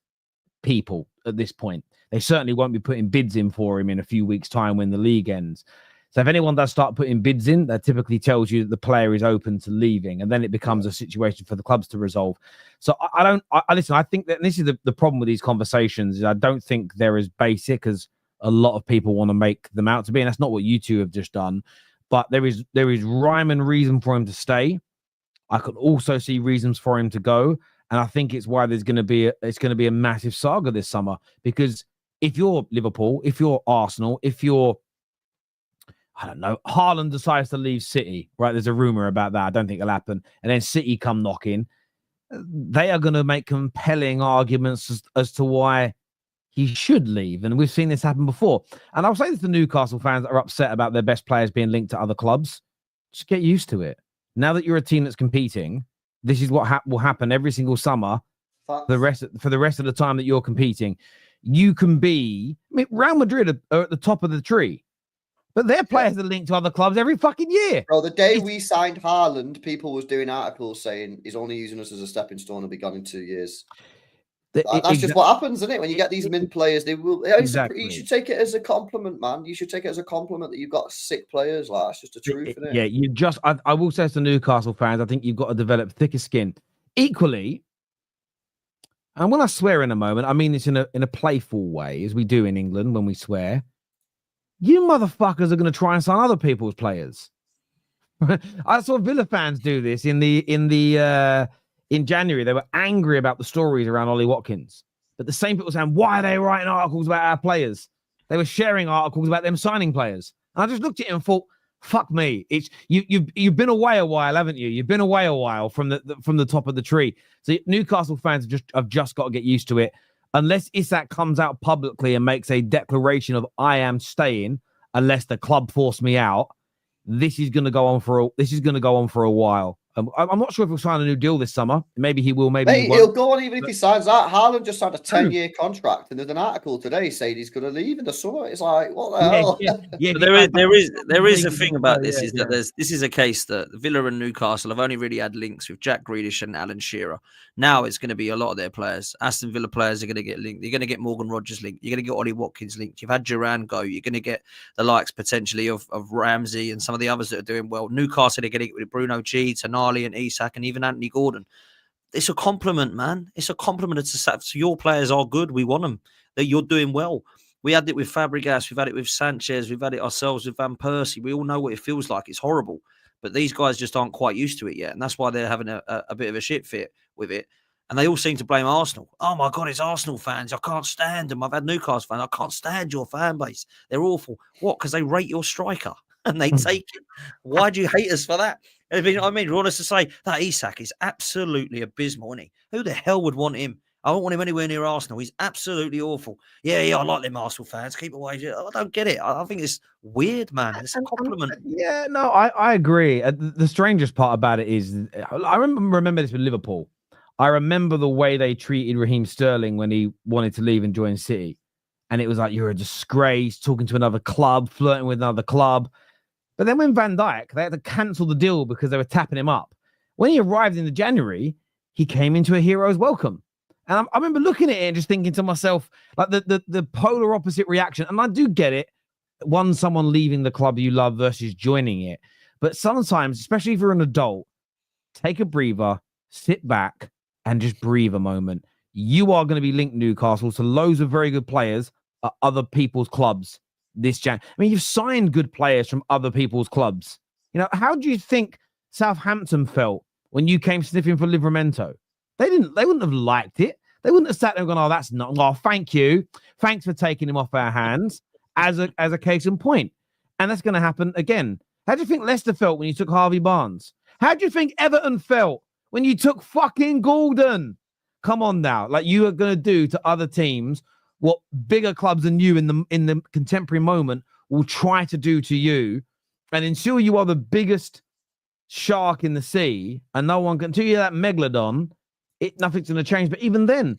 Speaker 1: people at this point. They certainly won't be putting bids in for him in a few weeks' time when the league ends. So if anyone does start putting bids in, that typically tells you that the player is open to leaving, and then it becomes a situation for the clubs to resolve. So I listen. I think that this is the problem with these conversations. Is I don't think they're as basic as a lot of people want to make them out to be, and that's not what you two have just done. But there is rhyme and reason for him to stay. I could also see reasons for him to go, and I think it's why it's going to be a massive saga this summer. Because if you're Liverpool, if you're Arsenal, if you're I don't know, Haaland decides to leave City, right? There's a rumor about that. I don't think it'll happen. And then City come knocking. They are going to make compelling arguments as to why he should leave. And we've seen this happen before. And I'll say this to Newcastle fans that are upset about their best players being linked to other clubs. Just get used to it. Now that you're a team that's competing, this is what will happen every single summer for the rest of the time that you're competing. You can be... I mean, Real Madrid are at the top of the tree. But their players are linked to other clubs every fucking year.
Speaker 3: Bro, the day we signed Haaland, people was doing articles saying he's only using us as a stepping stone and be gone in 2 years. That's just what happens, isn't it? When you get these mid players, they will. Exactly. You should take it as a compliment, man. You should take it as a compliment that you've got sick players. Like, that's just the truth, isn't it?
Speaker 1: Yeah, you just. I will say to Newcastle fans, I think you've got to develop thicker skin. Equally, and when I swear in a moment, I mean this in a playful way, as we do in England when we swear. You motherfuckers are going to try and sign other people's players. I saw Villa fans do this in January. They were angry about the stories around Ollie Watkins, but the same people saying, "Why are they writing articles about our players?" They were sharing articles about them signing players. And I just looked at it and thought, "Fuck me! It's you've been away a while, haven't you? You've been away a while from the top of the tree." So Newcastle fans have just got to get used to it. Unless Isak comes out publicly and makes a declaration of "I am staying," unless the club force me out, this is going to go on for a while. I'm not sure if he'll sign a new deal this summer. Maybe he will. Maybe he won't.
Speaker 3: He'll go on even if he signs that. Haaland just signed a 10-year contract, and there's an article today saying he's going to leave in the summer. It's like, what the hell?
Speaker 2: Yeah, there is a thing about this that this is a case that Villa and Newcastle have only really had links with Jack Grealish and Alan Shearer. Now it's going to be a lot of their players. Aston Villa players are going to get linked. You're going to get Morgan Rogers linked. You're going to get Ollie Watkins linked. You've had Duran go. You're going to get the likes potentially of Ramsey and some of the others that are doing well. Newcastle are getting it with Bruno G, Tonali and Isak and even Anthony Gordon. It's a compliment, man. It's a compliment to your players are good. We want them. That you're doing well. We had it with Fabregas. We've had it with Sanchez. We've had it ourselves with Van Persie. We all know what it feels like. It's horrible. But these guys just aren't quite used to it yet. And that's why they're having a bit of a shit fit with it. And they all seem to blame Arsenal. Oh, my God, it's Arsenal fans. I can't stand them. I've had Newcastle fans. I can't stand your fan base. They're awful. What? Because they rate your striker and they take it. Why do you hate us for that? I mean, you want us to say that Isak is absolutely abysmal, isn't he? Who the hell would want him? I don't want him anywhere near Arsenal. He's absolutely awful. Yeah, I like them Arsenal fans. Keep away. I don't get it. I think it's weird, man. It's a compliment.
Speaker 1: Yeah, no, I agree. The strangest part about it is I remember this with Liverpool. I remember the way they treated Raheem Sterling when he wanted to leave and join City. And it was like, you're a disgrace, talking to another club, flirting with another club. But then when Van Dijk, they had to cancel the deal because they were tapping him up. When he arrived in January, he came into a hero's welcome. And I remember looking at it and just thinking to myself, like the polar opposite reaction. And I do get it. Someone leaving the club you love versus joining it. But sometimes, especially if you're an adult, take a breather, sit back, and just breathe a moment. You are going to be linked, Newcastle, to loads of very good players at other people's clubs this Jan. I mean, you've signed good players from other people's clubs. You know, how do you think Southampton felt when you came sniffing for Livramento? They wouldn't have liked it. They wouldn't have sat there and gone, "Oh, that's not. Oh, thank you. Thanks for taking him off our hands." As a case in point, and that's going to happen again. How do you think Leicester felt when you took Harvey Barnes? How do you think Everton felt when you took fucking Gordon? Come on now, like you are going to do to other teams what bigger clubs than you in the contemporary moment will try to do to you, and until you are the biggest shark in the sea, and no one can, until you're that megalodon, nothing's going to change. But even then,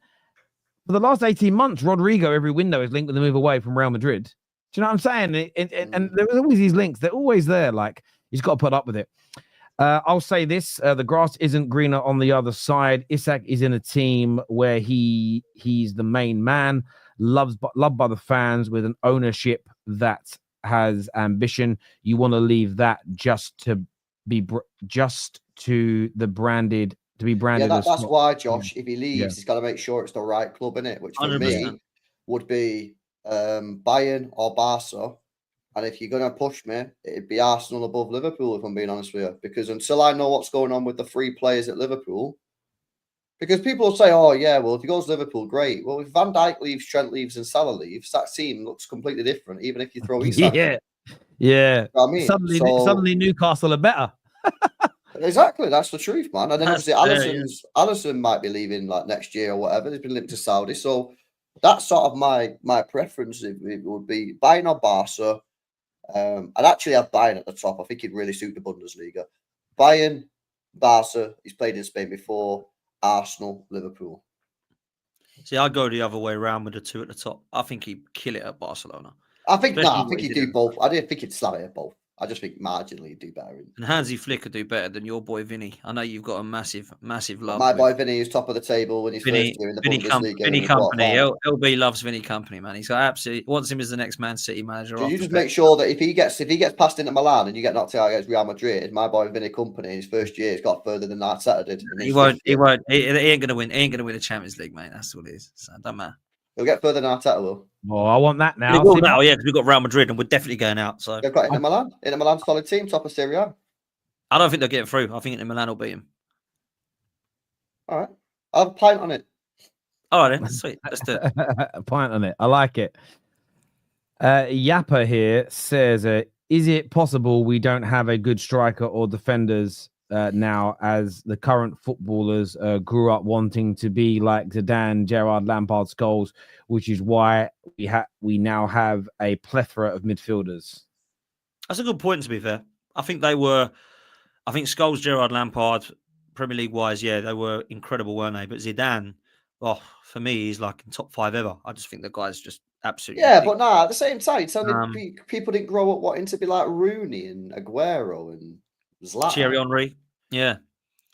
Speaker 1: for the last 18 months, Rodrigo every window is linked with the move away from Real Madrid. Do you know what I'm saying? And there was always these links. They're always there. Like, you've got to put up with it. I'll say this. The grass isn't greener on the other side. Isak is in a team where he's the main man. loved by the fans, with an ownership that has ambition. You want to leave that just to be branded.
Speaker 3: Yeah, that's
Speaker 1: as
Speaker 3: why, Josh. If he leaves, he's got to make sure it's the right club, innit? Which for
Speaker 2: 100%.
Speaker 3: me would be Bayern or Barca. And if you're going to push me, it'd be Arsenal above Liverpool, if I'm being honest with you. Because until I know what's going on with the three players at Liverpool, because people will say, oh, yeah, well, if he goes to Liverpool, great. Well, if Van Dijk leaves, Trent leaves, and Salah leaves, that team looks completely different, even if you throw Isak.
Speaker 1: Yeah.
Speaker 3: You know what I mean?
Speaker 1: Suddenly Newcastle are better.
Speaker 3: Exactly, that's the truth, man. And then
Speaker 2: That's
Speaker 3: obviously
Speaker 2: fair,
Speaker 3: Alisson might be leaving like next year or whatever. He's been linked to Saudi. So that's sort of my preference. It would be Bayern or Barca. I'd actually have Bayern at the top. I think he'd really suit the Bundesliga. Bayern, Barca, he's played in Spain before. Arsenal, Liverpool.
Speaker 2: See, I'd go the other way around with the two at the top. I think he'd kill it at Barcelona.
Speaker 3: I think
Speaker 2: Especially
Speaker 3: I
Speaker 2: what
Speaker 3: think
Speaker 2: he
Speaker 3: he'd
Speaker 2: did
Speaker 3: do
Speaker 2: in-
Speaker 3: both. I didn't think he'd slam it at both. I just think marginally he'd do better.
Speaker 2: And Hansi Flick could do better than your boy Vinny. I know you've got a massive love.
Speaker 3: My
Speaker 2: with
Speaker 3: boy Vinny is top of the table when he's
Speaker 2: Vinny,
Speaker 3: first year in the
Speaker 2: Vinny,
Speaker 3: Bundesliga.
Speaker 2: Vinny
Speaker 3: in the
Speaker 2: Company.
Speaker 3: quarterfinal.
Speaker 2: LB loves Vinny Company, man. He's got absolutely wants him as the next Man City manager.
Speaker 3: So you
Speaker 2: after
Speaker 3: just
Speaker 2: Pep.
Speaker 3: make sure that if he gets passed into Milan and you get knocked out against Real Madrid, my boy Vinny Company in his first year has got further than Arteta did.
Speaker 2: He won't. He ain't gonna win. He ain't gonna win the Champions League, mate. That's what it is. So it don't matter.
Speaker 3: He'll get further than Arteta will.
Speaker 1: Oh, I want that now.
Speaker 2: He will now, yeah, because we've got Real Madrid and we're definitely going out. So
Speaker 3: They've got Inter Milan. Inter Milan, solid team, top of Serie A.
Speaker 2: I don't think they're getting through. I think Inter Milan will beat him.
Speaker 3: All right, I'll have a pint on it.
Speaker 2: All right, then. Sweet. Let's do it.
Speaker 1: A pint on it. I like it. Yappa here says, is it possible we don't have a good striker or defenders now, as the current footballers grew up wanting to be like Zidane, Gerrard, Lampard, Scholes, which is why we now have a plethora of midfielders?
Speaker 2: That's a good point, to be fair. I think Scholes, Gerrard, Lampard, Premier League wise, yeah, they were incredible, weren't they? But Zidane, for me, he's like in top 5 ever. I just think the guy's just absolutely.
Speaker 3: Yeah, but at the same time, tell me people didn't grow up wanting to be like Rooney and Aguero and Zlatan.
Speaker 2: Thierry Henry, yeah.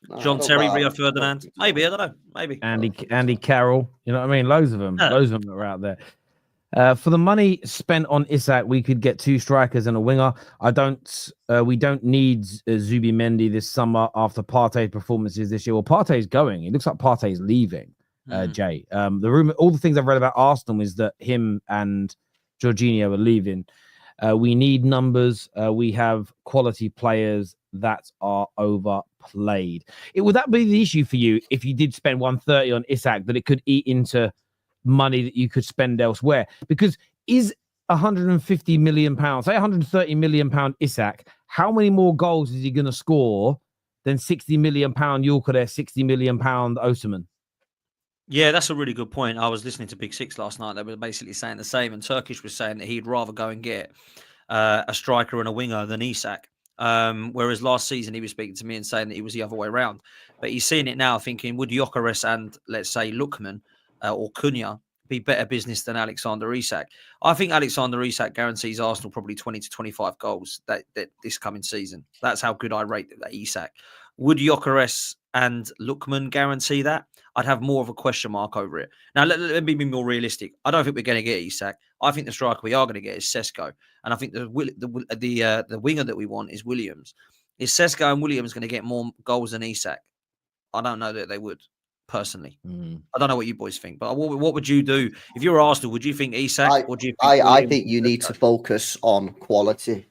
Speaker 3: No,
Speaker 2: John Terry, Rio Ferdinand. Maybe, I don't know. Maybe.
Speaker 1: Andy Carroll, you know what I mean? Loads of them. Loads of them are out there. For the money spent on Isak, we could get 2 strikers and a winger. We don't need Zubimendi this summer after Partey's performances this year. Well, Partey's going. It looks like Partey's leaving. Jay. The rumor, all the things I've read about Arsenal is that him and Jorginho are leaving. We need numbers. We have quality players that are overplayed. Would that be the issue for you if you did spend 130 on Isak, that it could eat into money that you could spend elsewhere? Because is 150 million pounds, say 130 million pound Isak, how many more goals is he going to score than 60 million pound Yorker, 60 million pound Osimhen?
Speaker 2: Yeah, that's a really good point. I was listening to Big Six last night. They were basically saying the same, and Turkish was saying that he'd rather go and get a striker and a winger than Isak. Whereas last season he was speaking to me and saying that he was the other way around. But he's seeing it now, thinking, would Gyökeres and, let's say, Lookman or Cunha be better business than Alexander Isak? I think Alexander Isak guarantees Arsenal probably 20 to 25 goals that this coming season. That's how good I rate that Isak. Would Gyökeres and Lookman guarantee that? I'd have more of a question mark over it. Now, let me be more realistic. I don't think we're going to get Isak. I think the striker we are going to get is Sesko. And I think the winger that we want is Williams. Is Sesko and Williams going to get more goals than Isak? I don't know that they would, personally. I don't know what you boys think. But what would you do? If you were Arsenal, would you think Isak? Or do you think
Speaker 3: I think you need to focus on quality.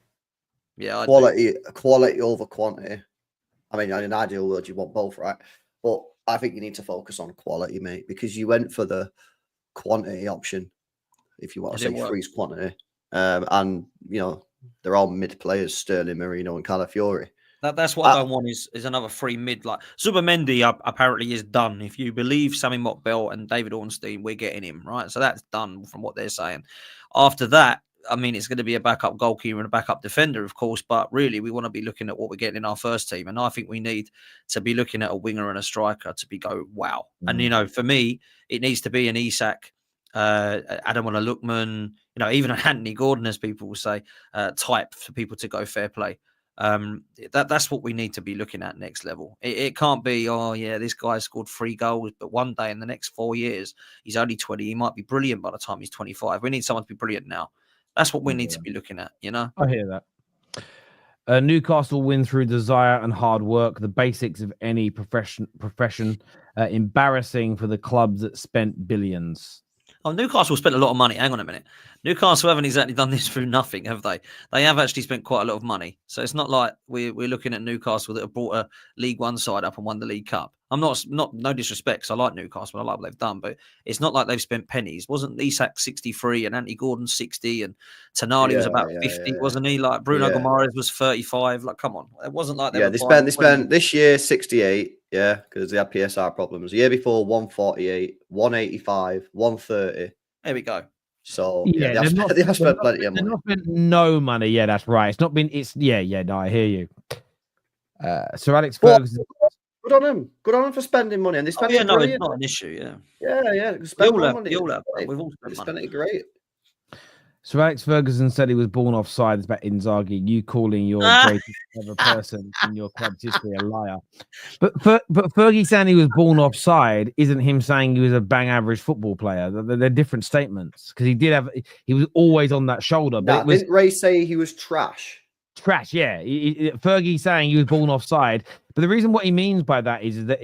Speaker 2: Yeah,
Speaker 3: quality over quantity. I mean, in an ideal world, you want both, right? But I think you need to focus on quality, mate, because you went for the quantity option, if you want to say freeze quantity. And, they're all mid players, Sterling, Marino and Calafiori.
Speaker 2: That's what I don't want is another free mid. Like Zubimendi apparently is done. If you believe Sammy Mockbell and David Ornstein, we're getting him, right? So that's done from what they're saying. After that, I mean, it's going to be a backup goalkeeper and a backup defender, of course, but really we want to be looking at what we're getting in our first team. And I think we need to be looking at a winger and a striker to go, wow. And, for me, it needs to be an Isak, Adam on a Lookman, even an Anthony Gordon, as people will say, type for people to go fair play. That's what we need to be looking at next level. It can't be, oh yeah, this guy scored 3 goals, but one day in the next 4 years, he's only 20. He might be brilliant by the time he's 25. We need someone to be brilliant now. That's what we need to be looking at, you know?
Speaker 1: I hear that. Newcastle win through desire and hard work, the basics of any profession. Embarrassing for the clubs that spent billions.
Speaker 2: Oh, Newcastle spent a lot of money. Hang on a minute. Newcastle haven't exactly done this through nothing, have they? They have actually spent quite a lot of money. So it's not like we're looking at Newcastle that have brought a League One side up and won the League Cup. I'm not no disrespect, because I like Newcastle, I like what they've done, but it's not like they've spent pennies. Wasn't Isak 63 and Anthony Gordon 60 and Tonali was about 50, wasn't he? Like Bruno Guimaraes was 35. Like, come on. It wasn't like
Speaker 3: they spent this year 68, because they had PSR problems. The year before 148, 185, 130.
Speaker 2: There we go.
Speaker 3: So they have spent plenty of money.
Speaker 1: They've not spent no money. Yeah, that's right. It's not been. No, I hear you. Sir Alex Ferguson.
Speaker 3: Good on him. Good on him for spending money. And they spent it
Speaker 2: it's not an issue.
Speaker 3: Yeah.
Speaker 2: Spend money. We've all
Speaker 3: spent it great.
Speaker 1: Sir Alex Ferguson said he was born offside. It's about Inzaghi. You calling your greatest ever person in your club's history a liar. But Fergie saying he was born offside isn't him saying he was a bang average football player. They're different statements, because he was always on that shoulder. But
Speaker 3: didn't Ray say he was trash?
Speaker 1: Trash, yeah. Fergie saying he was born offside. But the reason what he means by that is that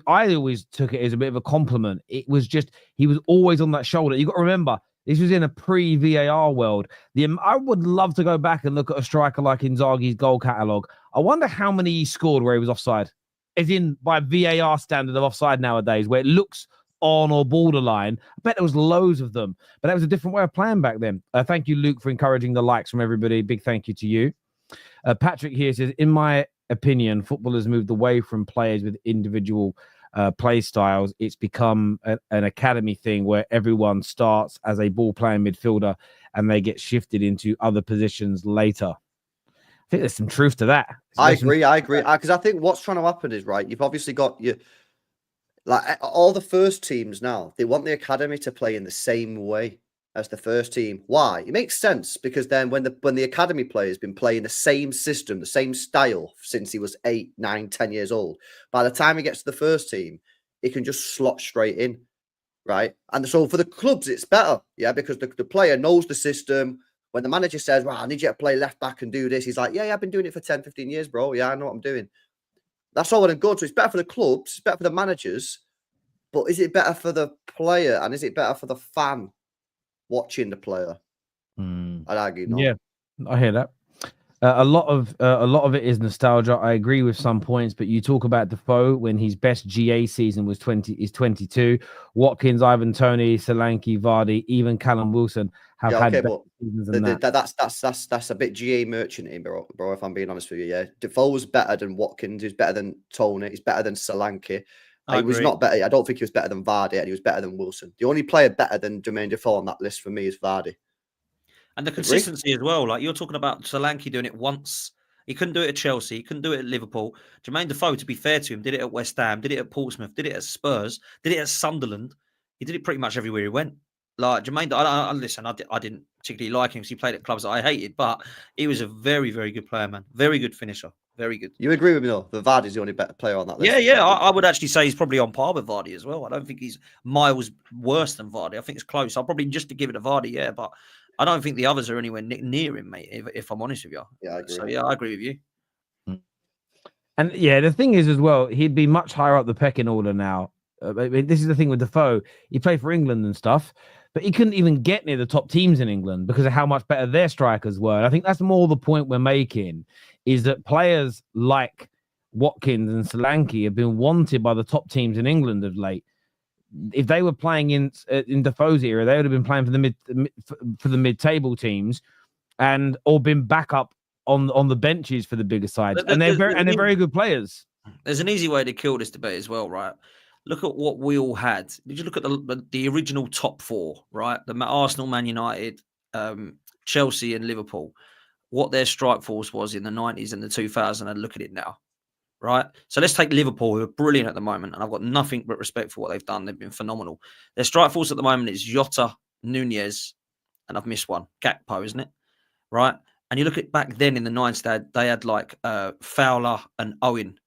Speaker 1: I always took it as a bit of a compliment. It was just he was always on that shoulder. You got to remember, this was in a pre-VAR world. I would love to go back and look at a striker like Inzaghi's goal catalogue. I wonder how many he scored where he was offside. As in, by VAR standard of offside nowadays, where it looks on or borderline. I bet there was loads of them. But that was a different way of playing back then. Thank you, Luke, for encouraging the likes from everybody. Big thank you to you. Patrick here says, in my opinion, football has moved away from players with individual play styles. It's become an academy thing where everyone starts as a ball playing midfielder and they get shifted into other positions later. I think there's some truth to that.
Speaker 3: I agree. Because I think what's trying to happen is, right, you've obviously got all the first teams now, they want the academy to play in the same way as the first team. Why? It makes sense, because then when the academy player has been playing the same system, the same style since he was 8, 9, 10 years old, by the time he gets to the first team, he can just slot straight in, right? And so for the clubs, it's better, because the player knows the system. When the manager says, well, I need you to play left back and do this, he's like, yeah, I've been doing it for 10, 15 years, bro. Yeah, I know what I'm doing. That's all well and good. So it's better for the clubs, it's better for the managers, but is it better for the player, and is it better for the fan watching the player? I'd argue not.
Speaker 1: Yeah, I hear that. A lot of it is nostalgia. I agree with some points, but you talk about Defoe when his best GA season is 22. Watkins, Ivan Toney, Solanke, Vardy, even Callum Wilson have had better seasons than that.
Speaker 3: That's a bit GA merchanting, bro. If I'm being honest with you, yeah, Defoe was better than Watkins. He's better than Toney. He's better than Solanke. He was not better. I don't think he was better than Vardy, and he was better than Wilson. The only player better than Jermaine Defoe on that list for me is Vardy.
Speaker 2: And the consistency as well. Like, you're talking about Solanke doing it once. He couldn't do it at Chelsea. He couldn't do it at Liverpool. Jermaine Defoe, to be fair to him, did it at West Ham, did it at Portsmouth, did it at Spurs, did it at Sunderland. He did it pretty much everywhere he went. Like, Jermaine, I didn't particularly like him because he played at clubs that I hated, but he was a very, very good player, man. Very good finisher. Very good.
Speaker 3: You agree with me, though? The Vardy's the only better player on that list.
Speaker 2: Yeah. I would actually say he's probably on par with Vardy as well. I don't think he's miles worse than Vardy. I think it's close. I'll probably just to give it to Vardy, yeah, but I don't think the others are anywhere near him, mate, if I'm honest with you.
Speaker 3: Yeah, I agree.
Speaker 2: So, yeah, I agree with you.
Speaker 1: And, yeah, the thing is as well, he'd be much higher up the pecking order now. This is the thing with Defoe. He played for England and stuff, but he couldn't even get near the top teams in England because of how much better their strikers were. And I think that's more the point we're making, is that players like Watkins and Solanke have been wanted by the top teams in England of late. If they were playing in Defoe's era, they would have been playing for the mid-table teams, or been backup on the benches for the bigger sides. And they're very good players.
Speaker 2: There's an easy way to kill this debate as well, right? Look at what we all had. Did you look at the original top four, right? The Arsenal, Man United, Chelsea, and Liverpool. What their strike force was in the 90s and the 2000s, and look at it now, right? So let's take Liverpool, who are brilliant at the moment, and I've got nothing but respect for what they've done. They've been phenomenal. Their strike force at the moment is Jota, Nunez, and I've missed one, Gakpo, isn't it? Right? And you look at back then in the 90s, they had like Fowler and Owen,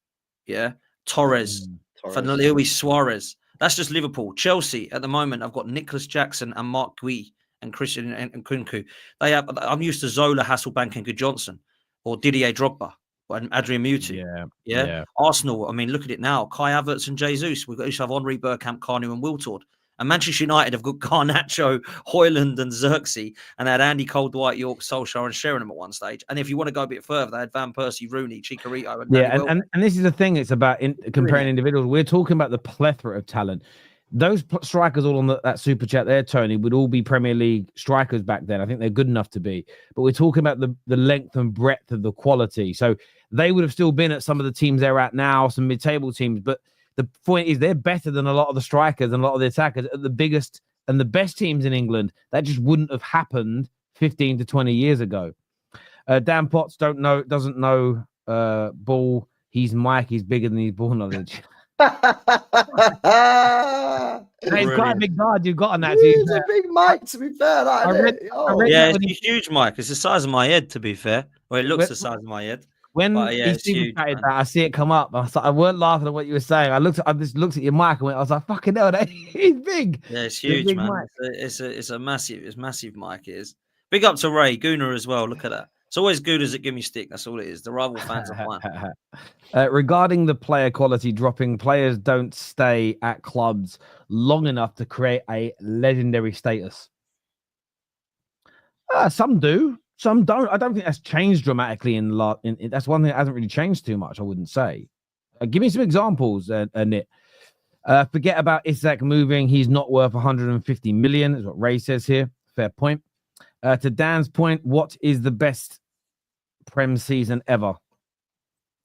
Speaker 2: Torres, Luis Suarez. That's just Liverpool. Chelsea at the moment, I've got Nicholas Jackson and Mark Gui and Christian and Kunku. I'm used to Zola, Hasselbank, and Good Johnson, or Didier Drogba and Adrian Mutu. Yeah. Arsenal, I mean, look at it now. Kai Havertz and Jesus. We've got to have Henri Bergkamp, Carnu, and Wiltord. And Manchester United have got Garnacho, Hoyland, and Xerxes, and they had Andy Cole, Dwight York, Solskjaer, and Sheringham at one stage. And if you want to go a bit further, they had Van Persie, Rooney, Chicharito, and
Speaker 1: and this is the thing. It's about comparing individuals. We're talking about the plethora of talent. Those strikers all on that super chat there, Tony, would all be Premier League strikers back then. I think they're good enough to be. But we're talking about the length and breadth of the quality. So they would have still been at some of the teams they're at now, some mid-table teams, but the point is they're better than a lot of the strikers and a lot of the attackers at the biggest and the best teams in England. That just wouldn't have happened 15 to 20 years ago. Dan Potts doesn't know ball. He's Mike. He's bigger than his ball knowledge. He's quite a big guard you've got on that.
Speaker 3: He's a big Mike, to be fair.
Speaker 2: It's a huge Mike. It's the size of my head, to be fair. Well, it looks the size of my head.
Speaker 1: When
Speaker 2: it's huge,
Speaker 1: that, I see it come up. I weren't laughing at what you were saying. I just looked at your mic and went, I was like, fucking hell, he's big.
Speaker 2: Yeah, it's huge, man. It's a massive mic. It is. Big up to Ray Gooner as well. Look at that. It's always Gooners that give me stick. That's all it is. The rival fans are fine.
Speaker 1: Regarding the player quality dropping, players don't stay at clubs long enough to create a legendary status. Some do. Some don't. I don't think that's changed dramatically that's one thing that hasn't really changed too much, I wouldn't say. Give me some examples, Nit. Forget about Isak moving. He's not worth 150 million, is what Ray says here. Fair point. To Dan's point, what is the best Prem season ever?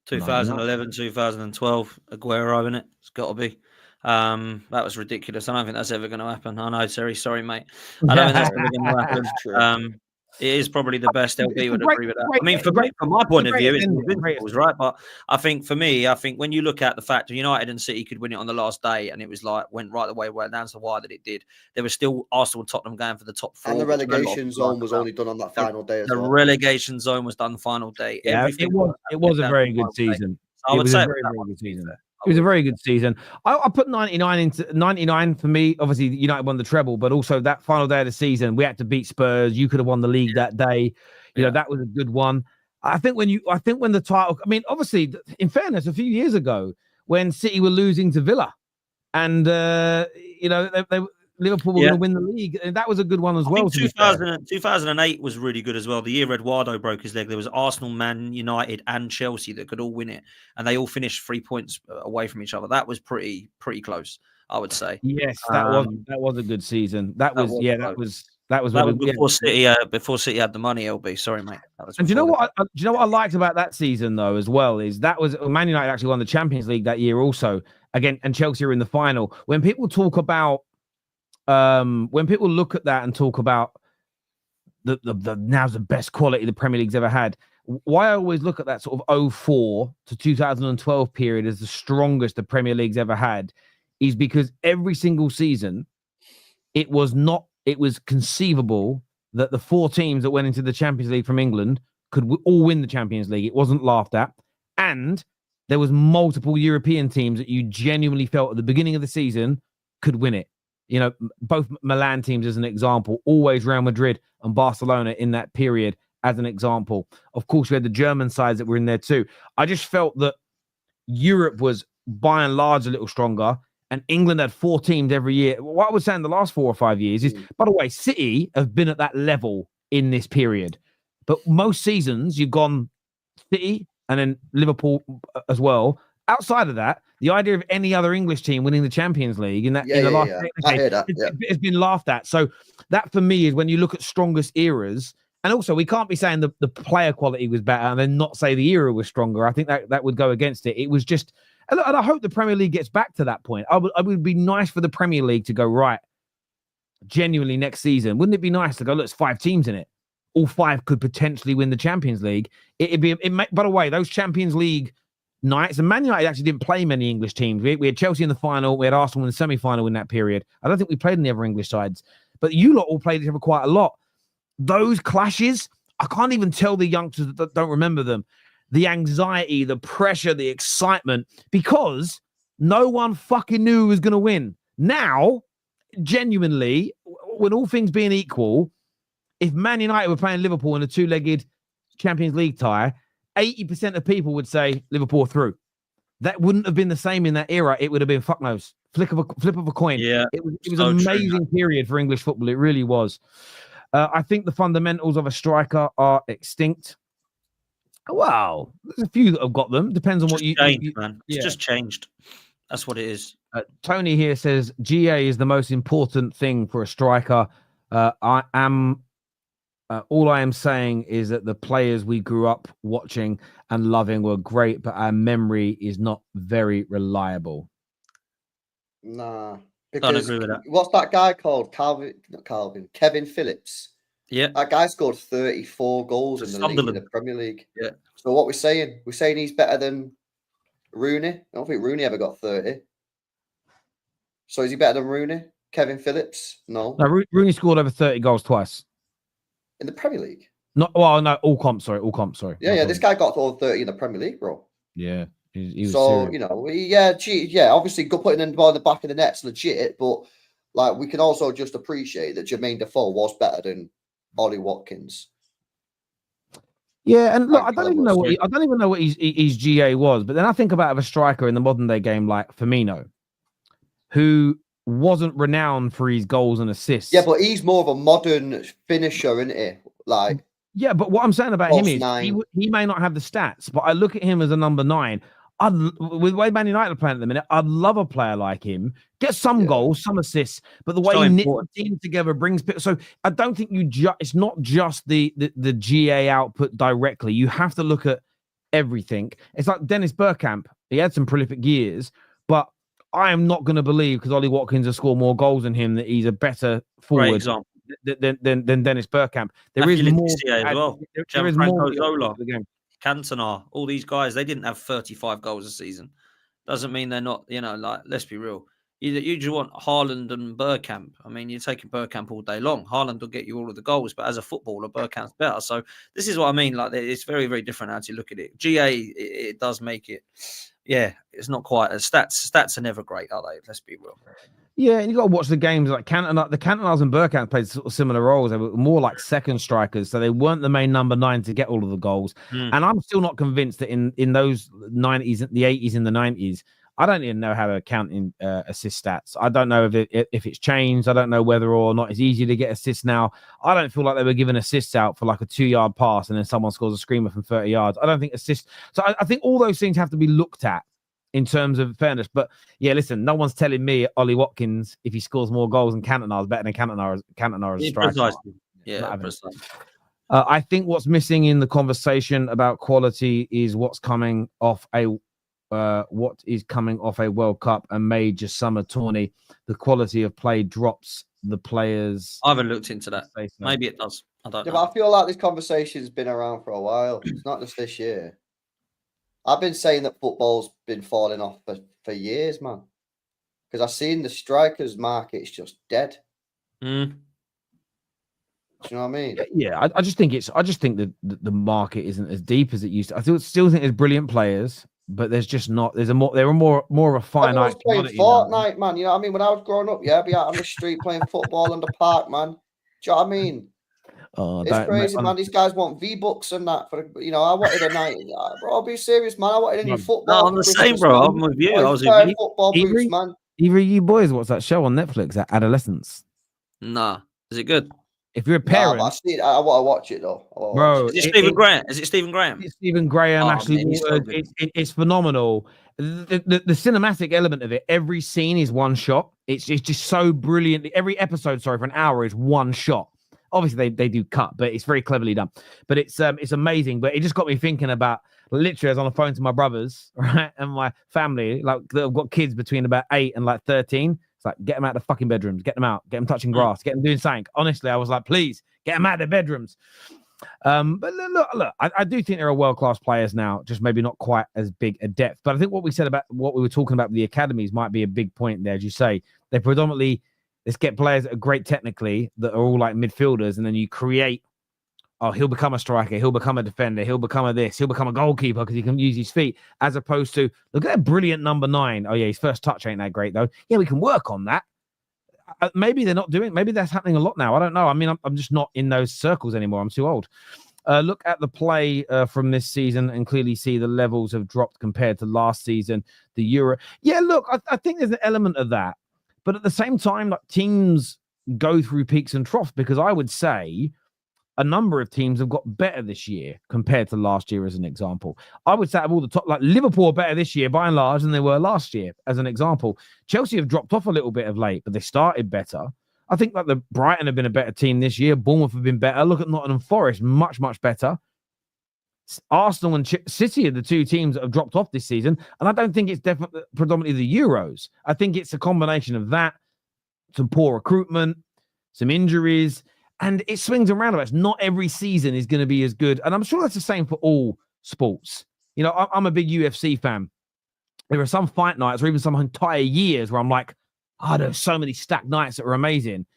Speaker 2: 2011, 2012. Aguero, in it. It's got to be. That was ridiculous. I don't think that's ever going to happen. I know, Terry. Sorry, mate. I don't think that's ever going to happen. It is probably the best. LB would agree with that. I mean, from my point of view, it's Invincibles, right? But I think for me, when you look at the fact that United and City could win it on the last day, and it was like went right the way down to the wire that it did, there was still Arsenal and Tottenham going for the top four.
Speaker 3: And the relegation zone was only done on that final day.
Speaker 2: The relegation zone was done the final day.
Speaker 1: Yeah, it was a very good season.
Speaker 2: I would say it was a very good season.
Speaker 1: It was a very good season. I put 99 into 99 for me. Obviously, United won the treble, but also that final day of the season, we had to beat Spurs. You could have won the league that day. You know, that was a good one. I think when the title, I mean, obviously, in fairness, a few years ago when City were losing to Villa, and Liverpool were going to win the league, and that was a good one as well.
Speaker 2: 2008 was really good as well. The year Eduardo broke his leg, there was Arsenal, Man United, and Chelsea that could all win it, and they all finished 3 points away from each other. That was pretty close, I would say.
Speaker 1: Yes, that was a good season. That was
Speaker 2: before City had the money. LB, sorry, mate.
Speaker 1: And do you know what I liked about that season though as well is that was Man United actually won the Champions League that year also again, and Chelsea were in the final. When people talk about when people look at that and talk about the now's the best quality the Premier League's ever had, why I always look at that sort of 04 to 2012 period as the strongest the Premier League's ever had is because every single season it was conceivable that the 4 teams that went into the Champions League from England could all win the Champions League. It wasn't laughed at. And there was multiple European teams that you genuinely felt at the beginning of the season could win it. You know, both Milan teams as an example, always Real Madrid and Barcelona in that period as an example. Of course, we had the German sides that were in there too. I just felt that Europe was by and large a little stronger and England had 4 teams every year. What I was saying the last 4 or 5 years is, by the way, City have been at that level in this period. But most seasons, you've gone City and then Liverpool as well. Outside of that, the idea of any other English team winning the Champions League in the last decade has been laughed at. So that for me is when you look at strongest eras, and also we can't be saying the player quality was better and then not say the era was stronger. I think that would go against it. It was just, and I hope the Premier League gets back to that point. I would be nice for the Premier League to go right, genuinely next season. Wouldn't it be nice to go, look, there's 5 teams in it. All 5 could potentially win the Champions League. By the way, those Champions League nights, and Man United actually didn't play many English teams. We had Chelsea in the final, we had Arsenal in the semi-final in that period. I don't think we played any other English sides, but you lot all played each other quite a lot. Those clashes I can't even tell the youngsters that don't remember them, the anxiety, the pressure, the excitement, because no one fucking knew who was going to win. Now, genuinely, when all things being equal, if Man United were playing Liverpool in a two-legged Champions League tie, 80% of people would say Liverpool through. That wouldn't have been the same in that era. It would have been fuck knows. Flip of a coin.
Speaker 2: Yeah,
Speaker 1: it was an amazing period for English football. It really was. I think the fundamentals of a striker are extinct. Wow, there's a few that have got them. Depends on what you
Speaker 2: changed, man. It's just changed. That's what it is.
Speaker 1: Tony here says GA is the most important thing for a striker. All I am saying is that the players we grew up watching and loving were great, but our memory is not very reliable.
Speaker 3: Nah,
Speaker 2: Don't agree with that.
Speaker 3: What's that guy called? Kevin Phillips.
Speaker 2: Yeah,
Speaker 3: that guy scored 34 goals in the Premier League.
Speaker 2: Yeah.
Speaker 3: So what we're saying he's better than Rooney. I don't think Rooney ever got 30. So is he better than Rooney? Kevin Phillips? No.
Speaker 1: Rooney scored over 30 goals twice.
Speaker 3: In the Premier League?
Speaker 1: All comp, sorry.
Speaker 3: Yeah, this guy got over 30 in the Premier League, bro.
Speaker 1: Yeah. He was
Speaker 3: so,
Speaker 1: serious.
Speaker 3: Obviously putting the ball in the back of the net's legit, but like we can also just appreciate that Jermaine Defoe was better than Ollie Watkins.
Speaker 1: Yeah, and look, I don't even know what his GA was, but then I think about a striker in the modern day game like Firmino, who wasn't renowned for his goals and assists.
Speaker 3: Yeah, but he's more of a modern finisher, isn't he? Like,
Speaker 1: yeah, but what I'm saying about him is he may not have the stats, but I look at him as a number 9. With the way Man United are playing at the minute, I'd love a player like him. Get some goals, some assists, but the way he knits the team together brings people. So I don't think it's not just the GA output directly. You have to look at everything. It's like Dennis Bergkamp. He had some prolific years, but I am not going to believe because Ollie Watkins has scored more goals than him that he's a better forward than Dennis Bergkamp. There is more
Speaker 2: as well.
Speaker 1: There is more
Speaker 2: Zola, Cantona, all these guys, they didn't have 35 goals a season. Doesn't mean they're not, let's be real. You just want Haaland and Bergkamp. I mean, you're taking Bergkamp all day long. Haaland will get you all of the goals, but as a footballer, Bergkamp's better. So this is what I mean. Like, it's very, very different how you look at it. GA, it does make it. Yeah, it's not quite. Stats are never great, are they? Let's be real.
Speaker 1: Yeah, and you got to watch the games like Cantona. The Cantonas and Bergkamp played sort of similar roles. They were more like second strikers, so they weren't the main number 9 to get all of the goals. And I'm still not convinced that in those 90s, the 80s, and the 90s, I don't even know how to count in assist stats. I don't know if it's changed. I don't know whether or not it's easy to get assists now. I don't feel like they were giving assists out for like a 2-yard pass and then someone scores a screamer from 30 yards. I don't think assists. So I think all those things have to be looked at in terms of fairness. But yeah, listen, no one's telling me Ollie Watkins, if he scores more goals than Cantona, is better than Cantona as a striker.
Speaker 2: Yeah,
Speaker 1: I think what's missing in the conversation about quality is what is coming off a World Cup and major summer tourney. The quality of play drops. The players.
Speaker 2: I haven't looked into that. Maybe it does. I don't know.
Speaker 3: But I feel like this conversation's been around for a while. It's not just this year. I've been saying that football's been falling off for years, man. Because I've seen the strikers market's just dead. Do you know what I mean?
Speaker 1: Yeah, I just think that the market isn't as deep as it used to. I still think there's brilliant players, but there's just not. There are more of a finite.
Speaker 3: Playing Fortnite, man. You know what I mean? When I was growing up, I'd be out on the street playing football in the park, man. Do you know what I mean?
Speaker 1: Oh,
Speaker 3: it's crazy, man. These guys want V-Bucks and that for I wanted a night. Bro, I'll be serious, man. I wanted a new football.
Speaker 2: No, I'm the same, bro. I'm with you. I was with you.
Speaker 3: Football boots, man.
Speaker 1: Either of you boys, what's that show on Netflix? That Adolescence.
Speaker 2: Nah, is it good?
Speaker 1: If you're a parent,
Speaker 3: I want to watch it though.
Speaker 1: Bro,
Speaker 2: is it Stephen Graham? Is it Stephen Graham?
Speaker 1: It's Stephen Graham. Actually, it's phenomenal. The cinematic element of it. Every scene is one shot. It's just so brilliant. Every episode, for an hour is one shot. Obviously, they do cut, but it's very cleverly done. But it's amazing. But it just got me thinking about, literally, I was on the phone to my brothers, right, and my family, like, they've got kids between about 8 and like 13. It's like, get them out of the fucking bedrooms, get them out, get them touching grass, get them doing something. Honestly, I was like, please, get them out of their bedrooms. But look, I do think there are world-class players now, just maybe not quite as big a depth. But I think what we were talking about with the academies might be a big point there. As you say, they predominantly, let's get players that are great technically, that are all like midfielders, and then you create oh, he'll become a striker, he'll become a defender, he'll become a this, he'll become a goalkeeper because he can use his feet, as opposed to, look at that brilliant number 9. Oh, yeah, his first touch ain't that great, though. Yeah, we can work on that. Maybe they're not doing, maybe that's happening a lot now. I don't know. I mean, I'm just not in those circles anymore. I'm too old. Look at the play from this season and clearly see the levels have dropped compared to last season, the Euro. Yeah, look, I think there's an element of that. But at the same time, like, teams go through peaks and troughs, because I would say a number of teams have got better this year compared to last year, as an example. I would say of all the top, like Liverpool are better this year by and large than they were last year, as an example. Chelsea have dropped off a little bit of late, but they started better. I think like the Brighton have been a better team this year. Bournemouth have been better. Look at Nottingham Forest, much, much better. Arsenal and City are the two teams that have dropped off this season. And I don't think it's definitely predominantly the Euros. I think it's a combination of that, some poor recruitment, some injuries, and it swings and roundabouts. Not every season is going to be as good. And I'm sure that's the same for all sports. You know, I'm a big UFC fan. There are some fight nights or even some entire years where I'm like, oh, there's so many stacked nights that are amazing.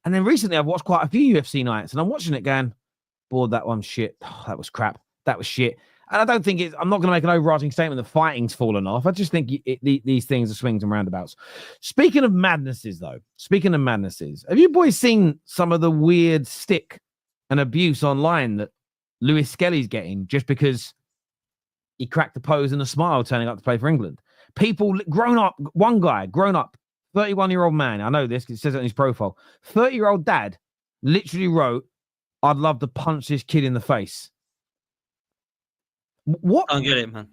Speaker 1: And then recently I've watched quite a few UFC nights and I'm watching it going, bored, that one's shit. Oh, that was crap. That was shit. And I don't think I'm not going to make an overarching statement that fighting's fallen off. I just think these things are swings and roundabouts. Speaking of madnesses, though, have you boys seen some of the weird stick and abuse online that Lewis-Skelly's getting just because he cracked a pose and a smile turning up to play for England? People grown up, 31-year-old man, I know this because it says it on his profile, 30-year-old dad literally wrote, I'd love to punch this kid in the face. What?
Speaker 2: Don't get it, man.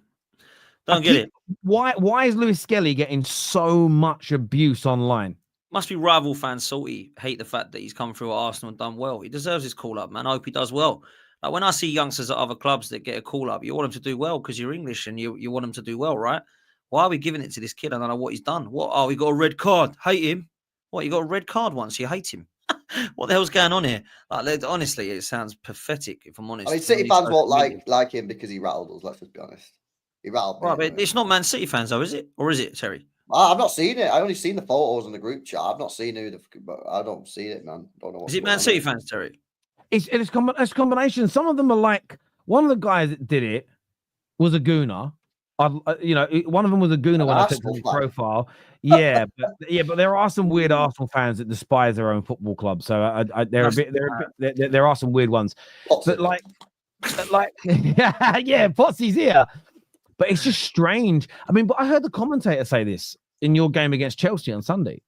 Speaker 2: Don't get it.
Speaker 1: Why is Lewis-Skelly getting so much abuse online?
Speaker 2: Must be rival fans salty, hate the fact that he's come through at Arsenal and done well. He deserves his call-up, man. I hope he does well. Like when I see youngsters at other clubs that get a call-up, you want them to do well because you're English and you want them to do well, right? Why are we giving it to this kid? I don't know what he's done. What? Oh, he got a red card. Hate him. What? You got a red card once. You hate him. What the hell's going on here? Like, honestly, it sounds pathetic, if I'm honest.
Speaker 3: I mean, City fans won't like him because he rattled us, let's just be honest. He rattled me.
Speaker 2: Right, but it's not Man City fans, though, is it? Or is it, Terry?
Speaker 3: I've not seen it. I only seen the photos in the group chat. I've not seen who but I don't see it, man. Don't know what's
Speaker 2: is it Man City fans, Terry?
Speaker 1: It's a combination. Some of them are like, one of the guys that did it was a gooner. One of them was a gooner when I took his profile. Yeah, but there are some weird Arsenal fans that despise their own football club. So there are some weird ones. But like, yeah, Potsy's here. But it's just strange. I mean, but I heard the commentator say this in your game against Chelsea on Sunday.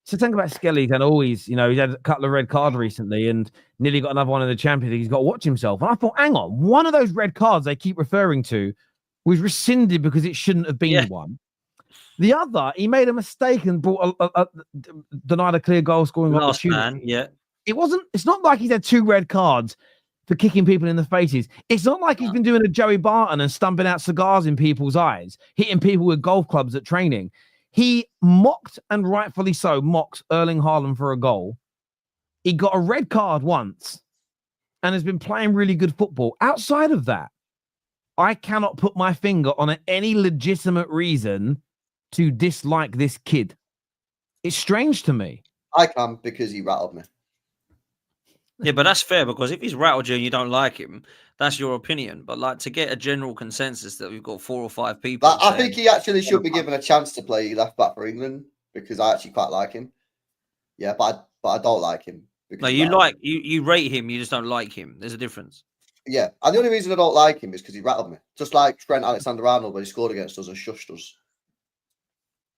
Speaker 1: So think about Skelly and always, he's had a couple of red cards recently and nearly got another one in the Champions League. He's got to watch himself. And I thought, hang on, one of those red cards they keep referring to was rescinded because it shouldn't have been one. The other, he made a mistake and brought denied a clear goal scoring opportunity. It's not like he's had 2 red cards for kicking people in the faces. It's not like he's been doing a Joey Barton and stumping out cigars in people's eyes, hitting people with golf clubs at training. He mocked, and rightfully so, mocked Erling Haaland for a goal. He got a red card once and has been playing really good football. Outside of that, I cannot put my finger on any legitimate reason to dislike this kid. It's strange to me.
Speaker 3: I can because he rattled me.
Speaker 2: Yeah, but that's fair because if he's rattled you and you don't like him, that's your opinion. But like to get a general consensus that we've got 4 or 5 people.
Speaker 3: I think he actually should be given a chance to play left back for England because I actually quite like him. Yeah, but I don't like him.
Speaker 2: No, you rate him, you just don't like him. There's a difference.
Speaker 3: Yeah, and the only reason I don't like him is because he rattled me. Just like Trent Alexander-Arnold when he scored against us and shushed us.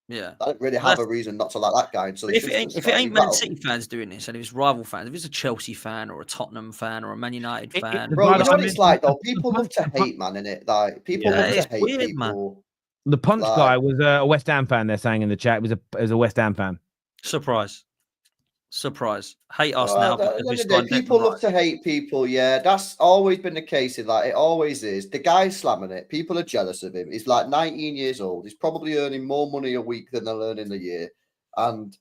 Speaker 2: Yeah.
Speaker 3: I don't really have a reason not to like that guy. So
Speaker 2: if it ain't Man City fans doing this, and if it's rival fans, if it's a Chelsea fan or a Tottenham fan or a Man United fan.
Speaker 3: Bro, you know what it's like, though? People love to hate, man, innit? Like, people love to hate weird, people. Man.
Speaker 1: The punch guy was a West Ham fan, they're saying in the chat. It was a West Ham fan.
Speaker 2: Surprise. Hate us now.
Speaker 3: People love to hate people. Yeah, that's always been the case. It always is. The guy's slamming it. People are jealous of him. He's like 19 years old. He's probably earning more money a week than they'll earn in a year, and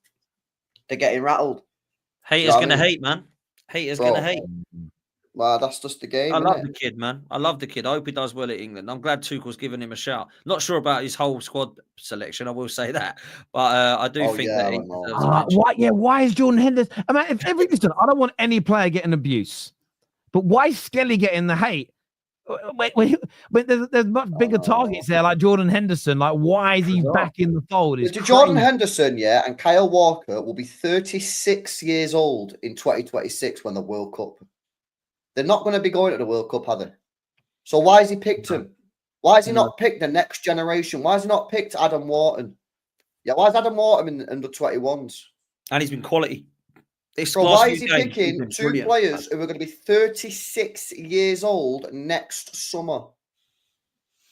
Speaker 3: they're getting rattled.
Speaker 2: Haters gonna hate, man. Haters gonna hate.
Speaker 3: Well, that's just the game.
Speaker 2: I love the kid, man. I love the kid. I hope he does well at England. I'm glad Tuchel's given him a shout. Not sure about his whole squad selection, I will say that. But I do think that he deserves
Speaker 1: why is Jordan Henderson? I mean, listen, I don't want any player getting abuse. But why is Skelly getting the hate? But there's much bigger targets there, like Jordan Henderson. Like, why is he back in the fold? It's
Speaker 3: Jordan Henderson, and Kyle Walker will be 36 years old in 2026 when the World Cup. They're not going to be going to the World Cup, are they? So why has he picked him? Why has he not picked the next generation? Why has he not picked Adam Wharton? Yeah, why is Adam Wharton in under 21s?
Speaker 2: And he's been quality.
Speaker 3: So why is he picking two players who are going to be 36 years old next summer?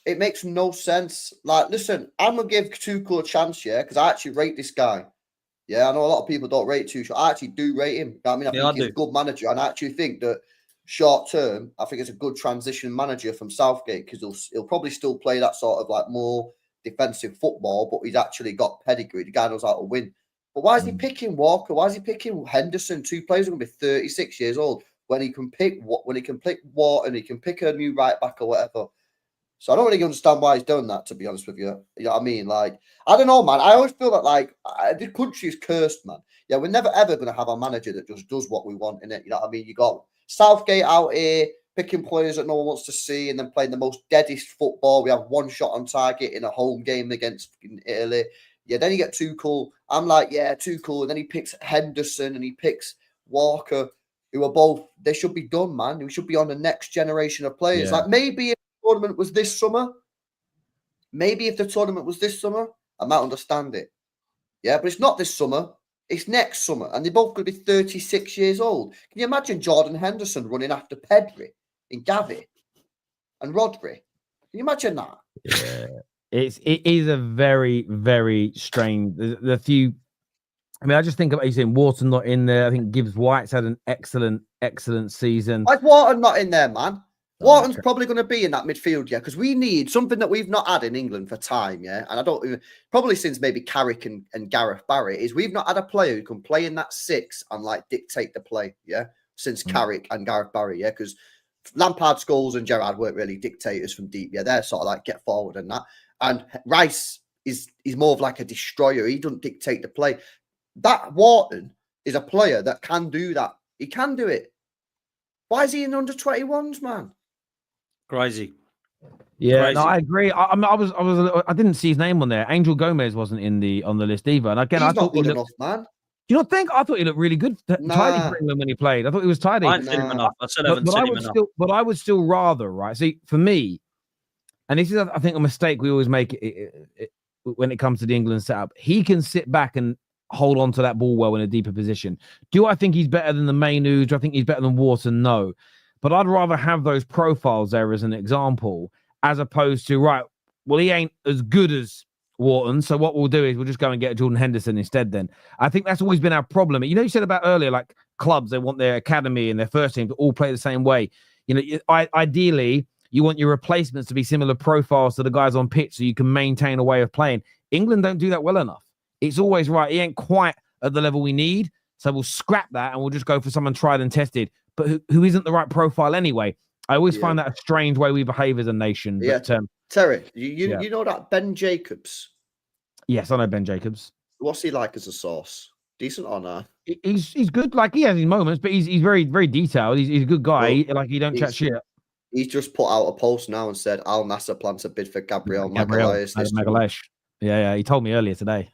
Speaker 3: It makes no sense. Like, listen, I'm going to give Tuchel a chance, because I actually rate this guy. Yeah, I know a lot of people don't rate Tuchel. I actually do rate him. I mean, I think he's a good manager, and I actually think that short term, I think it's a good transition manager from Southgate, because he'll probably still play that sort of like more defensive football, but he's actually got pedigree. The guy knows how to win. But why is he picking Walker? Why is he picking Henderson? Two players are going to be 36 years old when he can pick Wharton, he can pick a new right back or whatever. So I don't really understand why he's done that, to be honest with you. You know what I mean? Like, I don't know, man. I always feel that, like, the country is cursed, man. Yeah, we're never, ever going to have a manager that just does what we want in it. You know what I mean? You got Southgate out here picking players that no one wants to see and then playing the most deadest football. We have one shot on target in a home game against Italy. Yeah, then you get Tuchel. I'm like, yeah, Tuchel. And then he picks Henderson and he picks Walker, who are both, they should be done, man. We should be on the next generation of players. Like, maybe if the tournament was this summer, I might understand it. Yeah, but it's not this summer. It's next summer. And they're both going to be 36 years old. Can you imagine Jordan Henderson running after Pedri and Gavi and Rodri? Can you imagine that?
Speaker 1: Yeah. It is a very, very strange. The few, I mean, I just think about you saying Wharton not in there. I think Gibbs White's had an excellent season.
Speaker 3: Why's Wharton not in there, man? Wharton's probably going to be in that midfield, because we need something that we've not had in England for time, and I don't even, probably since maybe Carrick and Gareth Barry, is we've not had a player who can play in that six and like dictate the play, since Carrick and Gareth Barry, because Lampard, Scholes and Gerrard weren't really dictators from deep, they're sort of like get forward and that. And Rice is more of like a destroyer. He doesn't dictate the play. That Wharton is a player that can do that. He can do it. Why is he in under 21s, man?
Speaker 2: Crazy.
Speaker 1: Yeah,
Speaker 2: Crazy.
Speaker 1: No, I agree. I didn't see his name on there. Angel Gomez wasn't on the list either. And again,
Speaker 3: he's
Speaker 1: I thought
Speaker 3: not good enough, man.
Speaker 1: Do you not think? I thought he looked really good. Tidy for England when he played. I thought he was tidy.
Speaker 2: I haven't seen him enough. I still haven't seen him enough.
Speaker 1: But I would still rather, right? See, for me, and this is, I think, a mistake we always make when it comes to the England setup. He can sit back and hold on to that ball well in a deeper position. Do I think he's better than the Mainu? Do I think he's better than Wharton? No. But I'd rather have those profiles there as an example, as opposed to, right, well, he ain't as good as Wharton, so what we'll do is we'll just go and get Jordan Henderson instead then. I think that's always been our problem. You know, you said about earlier, like clubs, they want their academy and their first team to all play the same way. You know, ideally, you want your replacements to be similar profiles to the guys on pitch so you can maintain a way of playing. England don't do that well enough. It's always right. He ain't quite at the level we need, so we'll scrap that and we'll just go for someone tried and tested, but who isn't the right profile anyway. I always find that a strange way we behave as a nation.
Speaker 3: Yeah.
Speaker 1: But,
Speaker 3: Terry, you know that Ben Jacobs?
Speaker 1: Yes, I know Ben Jacobs.
Speaker 3: What's he like as a source? Decent or not?
Speaker 1: He's good. Like, he has his moments, but he's very, very detailed. He's a good guy.
Speaker 3: Well,
Speaker 1: he don't chat shit.
Speaker 3: He's just put out a post now and said Al Nassr plans a bid for Gabriel Magalhaes.
Speaker 1: Yeah, he told me earlier today.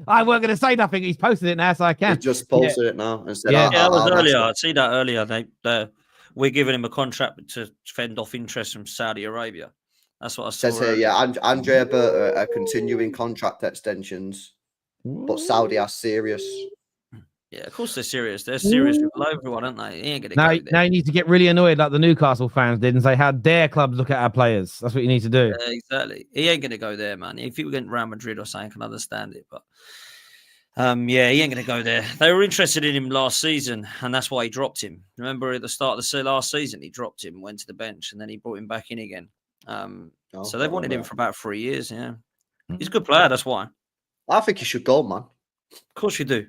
Speaker 1: I weren't going to say nothing. He's posted it now, so I can.
Speaker 3: He just posted it now and said,
Speaker 2: that was earlier. I see that earlier. We're giving him a contract to fend off interest from Saudi Arabia. That's what I saw.
Speaker 3: Says here, Andrea Berta are continuing contract extensions, but Saudi are serious.
Speaker 2: Yeah, of course they're serious. They're serious with everyone, aren't they? He ain't gonna go there.
Speaker 1: Now you need to get really annoyed like the Newcastle fans did and say, how dare clubs look at our players? That's what you need to do.
Speaker 2: Yeah, exactly. He ain't going to go there, man. If he went Real Madrid or something, I can understand it. But, he ain't going to go there. They were interested in him last season, and that's why he dropped him. Remember at the start of the last season, he dropped him, went to the bench, and then he brought him back in again. So they wanted him for about 3 years, yeah. He's a good player, that's why.
Speaker 3: I think he should go, man.
Speaker 2: Of course you do.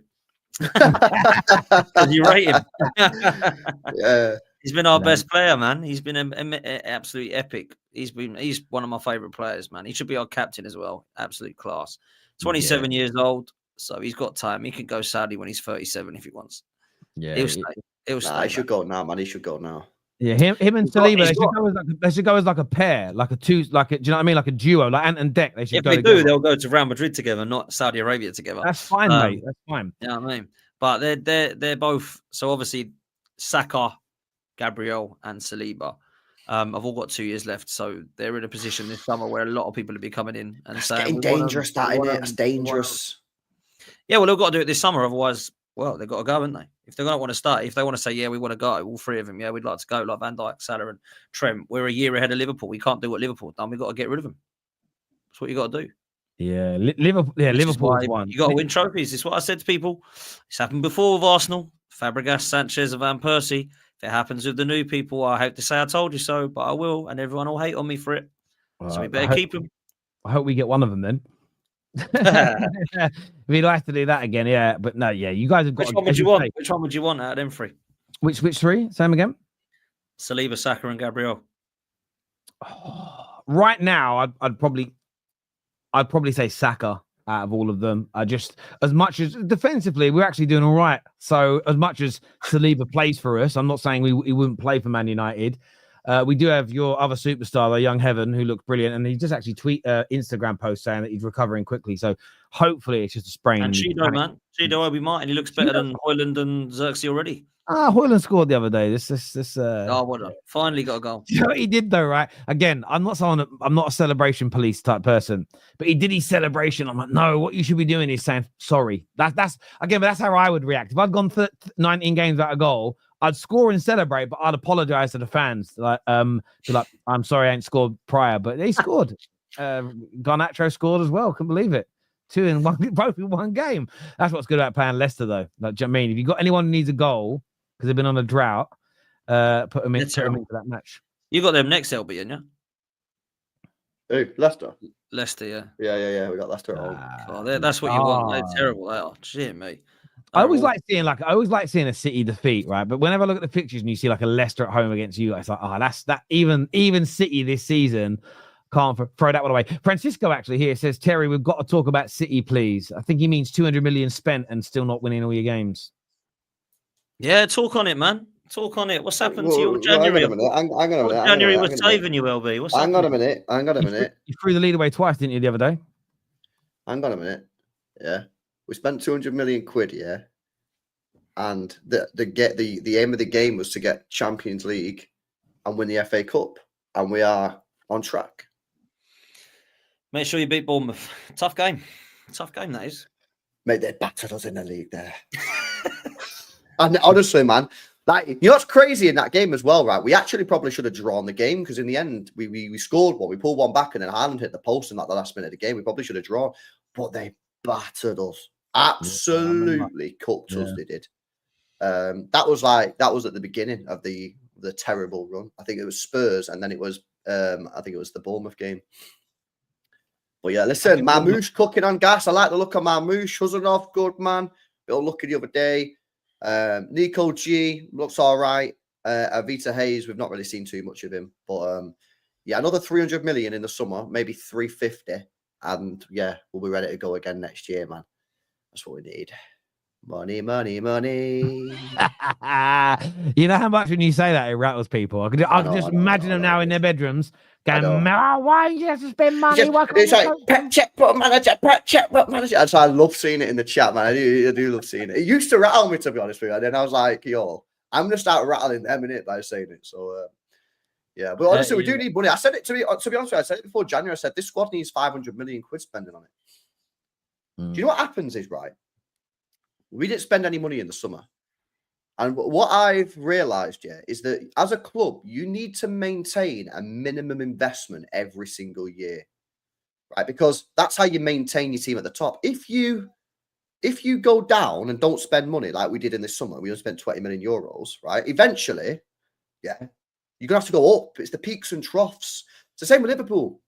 Speaker 2: You rate him.
Speaker 3: Yeah,
Speaker 2: he's been our best player, man. He's been absolutely epic. He's one of my favorite players, man. He should be our captain as well. Absolute class. 27 years old, so he's got time. He can go Saudi when he's 37 if he wants.
Speaker 1: Yeah,
Speaker 2: he'll stay. It'll
Speaker 3: Nah,
Speaker 2: stay.
Speaker 3: he should go now, man. He should go now.
Speaker 1: Yeah, him and
Speaker 2: He's got-
Speaker 1: Saliba,
Speaker 2: he's
Speaker 1: they should go as like a pair, like a two, like a, do you know what I mean? Like a duo, like Ant and Dec. They should
Speaker 2: If
Speaker 1: go
Speaker 2: they
Speaker 1: together.
Speaker 2: do, they'll go to Real Madrid together, not Saudi Arabia together.
Speaker 1: That's fine, mate. That's fine.
Speaker 2: You know what I mean? But they're both. So obviously, Saka, Gabriel, and Saliba have all got 2 years left. So they're in a position this summer where a lot of people will be coming in and
Speaker 3: It's
Speaker 2: saying,
Speaker 3: getting dangerous, that, isn't it? It's dangerous.
Speaker 2: Yeah, well, they've got to do it this summer. Otherwise, well, they've got to go, haven't they? If they're going to want to start, if they want to say, yeah, we want to go, all three of them, yeah, we'd like to go, like Van Dijk, Salah, and Trent. We're a year ahead of Liverpool. We can't do what Liverpool have done. We've got to get rid of them. That's what you got to do.
Speaker 1: Yeah, Liverpool. Yeah, Liverpool's won.
Speaker 2: You got to win trophies. It's what I said to people. It's happened before with Arsenal, Fabregas, Sanchez, and Van Persie. If it happens with the new people, I hope to say I told you so, but I will, and everyone will hate on me for it. So we better keep them.
Speaker 1: I hope we get one of them then. We'd like to do that again, yeah. But no, yeah, you guys have got.
Speaker 2: Which one would you want? Which one would you want out of them three?
Speaker 1: Which three? Same again.
Speaker 2: Saliba, Saka, and Gabriel.
Speaker 1: Right now, I'd probably say Saka out of all of them. I just, as much as defensively, we're actually doing all right. So as much as Saliba plays for us, I'm not saying he wouldn't play for Man United. We do have your other superstar, the young Heaven, who looks brilliant, and he just actually Instagram post saying that he's recovering quickly. So hopefully it's just a sprain.
Speaker 2: And Chido, man, Chido Obi Martin, he looks better than Højlund and Xerxes already.
Speaker 1: Højlund scored the other day.
Speaker 2: Oh, well done. Finally got a goal.
Speaker 1: You know what he did though, right? Again, I'm not a celebration police type person, but he did his celebration. I'm like, no, what you should be doing is saying sorry. That's how I would react. If I'd gone 19 games without a goal, I'd score and celebrate, but I'd apologize to the fans. Like, be like, I'm sorry I ain't scored prior, but they scored. Garnacho scored as well. Couldn't believe it. 2 in one, both in one game. That's what's good about playing Leicester, though. Like, do you know what I mean? If you got anyone who needs a goal because they've been on a drought, put them in for that match.
Speaker 2: You got them next, LB, didn't you?
Speaker 3: Who? Leicester.
Speaker 2: Leicester, yeah.
Speaker 3: Yeah. We got Leicester at home.
Speaker 2: Oh, that's what you want. They're terrible. They are. Shit, mate.
Speaker 1: I always like seeing a City defeat, right? But whenever I look at the pictures and you see like a Leicester at home against you, it's like, that's that. Even City this season can't throw that one away. Francisco actually here says, Terry, we've got to talk about City, please. I think he means 200 million spent and still not winning all your games.
Speaker 2: Yeah, talk on it, man. Talk on it. What's happened to your January?
Speaker 3: Hang on a minute.
Speaker 2: January was saving you, LB.
Speaker 3: Hang on a minute.
Speaker 1: You threw the lead away twice, didn't you, the other day?
Speaker 3: Hang on a minute. Yeah. We spent 200 million quid, yeah. And the aim of the game was to get Champions League and win the FA Cup. And we are on track.
Speaker 2: Make sure you beat Bournemouth. Tough game, that is.
Speaker 3: Mate, they battered us in the league there. And honestly, man, like, you know what's crazy in that game as well, right? We actually probably should have drawn the game because in the end, we scored one. We pulled one back and then Haaland hit the post in like the last minute of the game. We probably should have drawn. But they battered us. Absolutely cooked us, they did. That was at the beginning of the terrible run. I think it was Spurs, and then it was I think it was the Bournemouth game. But yeah, listen, Marmoush cooking on gas. I like the look of Marmoush. Huzanov, good man. Bit of lucky the other day. Nico G looks all right. Avita Hayes, we've not really seen too much of him, but yeah, another 300 million in the summer, maybe 350, and yeah, we'll be ready to go again next year, man. That's what we need. Money.
Speaker 1: You know how much when you say that it rattles people. I can just imagine them now in their bedrooms going, why you have to spend money?
Speaker 3: It's like pet checkbook manager. And so I love seeing it in the chat, man. I do love seeing it. It used to rattle me, to be honest with you. And then I was like, yo, I'm gonna start rattling them in it by saying it. So yeah, but honestly, we do need money. I said it to be honest with you, I said it before January. I said this squad needs 500 million quid spending on it. Do you know what happens is, right? We didn't spend any money in the summer. And what I've realized, yeah, is that as a club, you need to maintain a minimum investment every single year, right? Because that's how you maintain your team at the top. If you go down and don't spend money like we did in this summer, we only spent 20 million euros, right? Eventually, yeah, you're going to have to go up. It's the peaks and troughs. It's the same with Liverpool.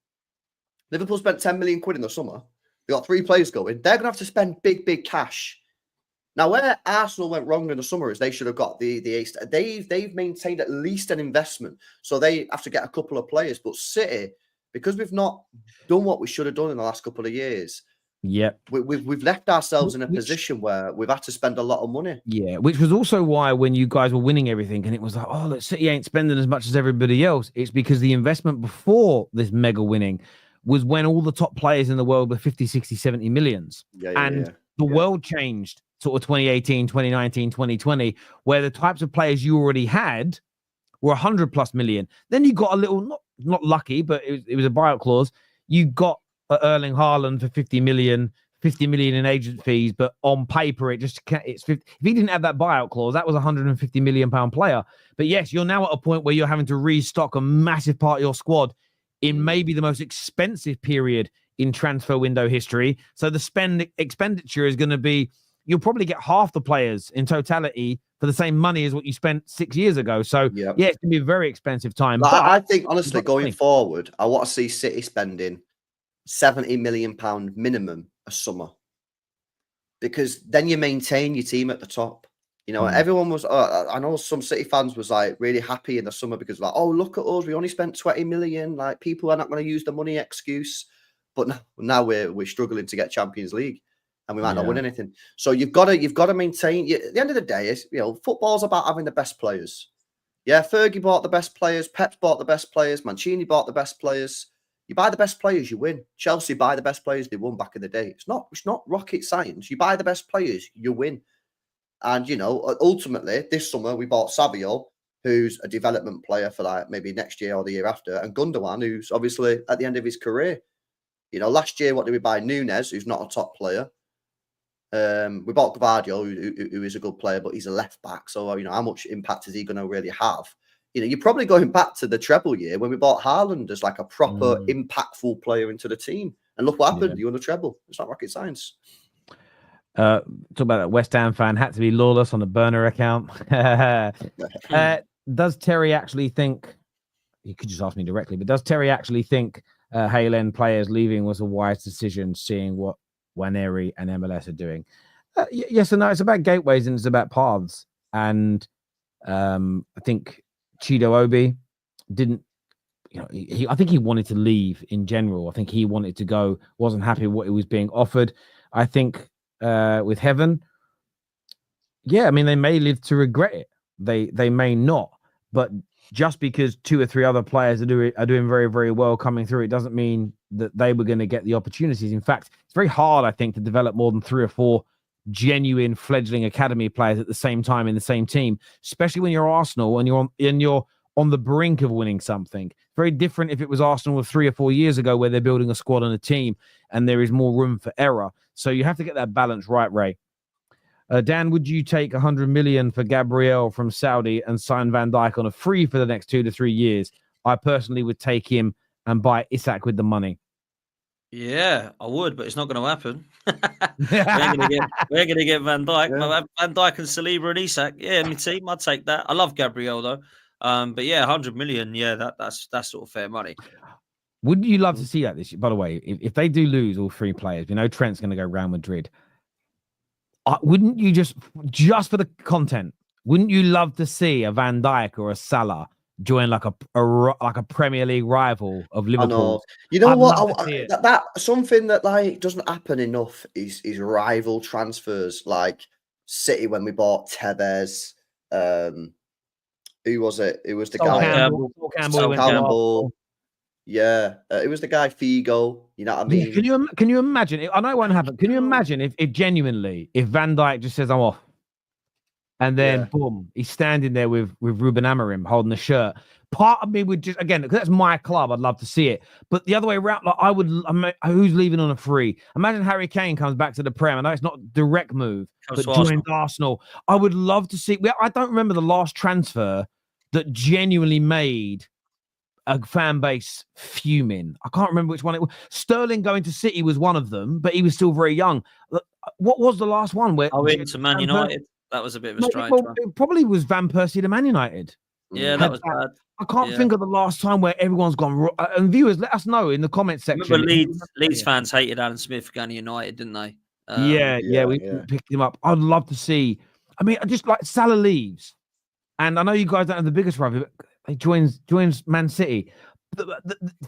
Speaker 3: Liverpool spent 10 million quid in the summer. They got 3 players going. They're going to have to spend big cash. Now, where Arsenal went wrong in the summer is they should have got the they've maintained at least an investment, so they have to get a couple of players. But City, because we've not done what we should have done in the last couple of years,
Speaker 1: Yep.
Speaker 3: We've left ourselves in a position where we've had to spend a lot of money.
Speaker 1: Yeah, which was also why when you guys were winning everything and it was like, oh, look, City ain't spending as much as everybody else. It's because the investment before this mega winning was when all the top players in the world were 50, 60, 70 millions. The world changed sort of 2018, 2019, 2020, where the types of players you already had were 100 plus million. Then you got a little, not lucky, but it was a buyout clause. You got Erling Haaland for 50 million in agent fees, but on paper it's 50. If he didn't have that buyout clause, that was a 150 million pound player. But yes, you're now at a point where you're having to restock a massive part of your squad in maybe the most expensive period in transfer window history. So the expenditure is going to be, you'll probably get half the players in totality for the same money as what you spent 6 years ago. So yeah, it's going to be a very expensive time.
Speaker 3: But I think honestly, going forward, I want to see City spending £70 million minimum a summer, because then you maintain your team at the top. You know, everyone was, I know some City fans was like really happy in the summer because like, oh, look at us, we only spent 20 million. Like, people are not going to use the money excuse. But now we're struggling to get Champions League and we might not win anything. So you've got to maintain. At the end of the day, is, you know, football's about having the best players. Yeah, Fergie bought the best players, Pep bought the best players, Mancini bought the best players. You buy the best players, you win. Chelsea buy the best players, they won back in the day. It's not rocket science. You buy the best players, you win. And, you know, ultimately, this summer we bought Savio, who's a development player for like maybe next year or the year after, and Gundogan, who's obviously at the end of his career. You know, last year, what did we buy? Nunez, who's not a top player. We bought Gabriel, who is a good player, but he's a left back. So, you know, how much impact is he going to really have? You know, you're probably going back to the treble year when we bought Haaland as like a proper impactful player into the team. And look what happened. You won the treble. It's not rocket science.
Speaker 1: Talk about that West Ham fan had to be lawless on the burner account. Does Terry actually think, you could just ask me directly, but does Terry actually think Hale End players leaving was a wise decision, seeing what Waneri and MLS are doing? Yes and no. It's about gateways and it's about paths. And I think Chido Obi didn't, you know, I think he wanted to leave in general. I think he wanted to go, wasn't happy with what he was being offered. I think with Heaven, yeah, I mean, they may live to regret it. They may not, but just because 2 or 3 other players are doing very, very well coming through, it doesn't mean that they were going to get the opportunities. In fact, it's very hard, I think, to develop more than 3 or 4 genuine fledgling academy players at the same time in the same team, especially when you're Arsenal and you're on the brink of winning something. Very different if it was Arsenal 3 or 4 years ago, where they're building a squad and a team and there is more room for error. So you have to get that balance right, Ray. Dan, would you take 100 million for Gabriel from Saudi and sign Van Dijk on a free for the next 2 to 3 years? I personally would take him and buy Isak with the money.
Speaker 2: Yeah, I would, but it's not going to happen. we're going to get Van Dijk. Yeah. Van Dijk and Saliba and Isak. Yeah, my team, I'd take that. I love Gabriel though. But yeah, 100 million. Yeah, that's sort of fair money.
Speaker 1: Wouldn't you love to see that this year? By the way, if they do lose all 3 players, we know Trent's going to go Real Madrid. Wouldn't you just for the content? Wouldn't you love to see a Van Dijk or a Salah join like a Premier League rival of Liverpool?
Speaker 3: You know what? That something that like doesn't happen enough is rival transfers. Like City when we bought Tevez. Who was it? It was the guy. Campbell. Yeah, it was the guy Figo. You know what I mean?
Speaker 1: Yeah, can you imagine? I know it won't happen. Can you imagine if genuinely, if Van Dijk just says I'm off, and then boom, he's standing there with Ruben Amorim holding the shirt. Part of me would just, again, because that's my club, I'd love to see it. But the other way around, like who's leaving on a free? Imagine Harry Kane comes back to the Prem. I know it's not a direct move, but joins Arsenal. I would love to see. I don't remember the last transfer that genuinely made a fan base fuming. I can't remember which one it was. Sterling going to City was one of them, but he was still very young. What was the last one? Where
Speaker 2: into Man United. That was a bit of a strange one.
Speaker 1: It probably was Van Persie to Man United.
Speaker 2: Yeah, that was bad.
Speaker 1: I can't think of the last time where everyone's gone. And viewers, let us know in the comment section.
Speaker 2: Remember Leeds fans hated Alan Smith for going to United, didn't they?
Speaker 1: We picked him up. I'd love to see. I mean, just like Salah leaves, and I know you guys don't have the biggest rival, but he joins Man City.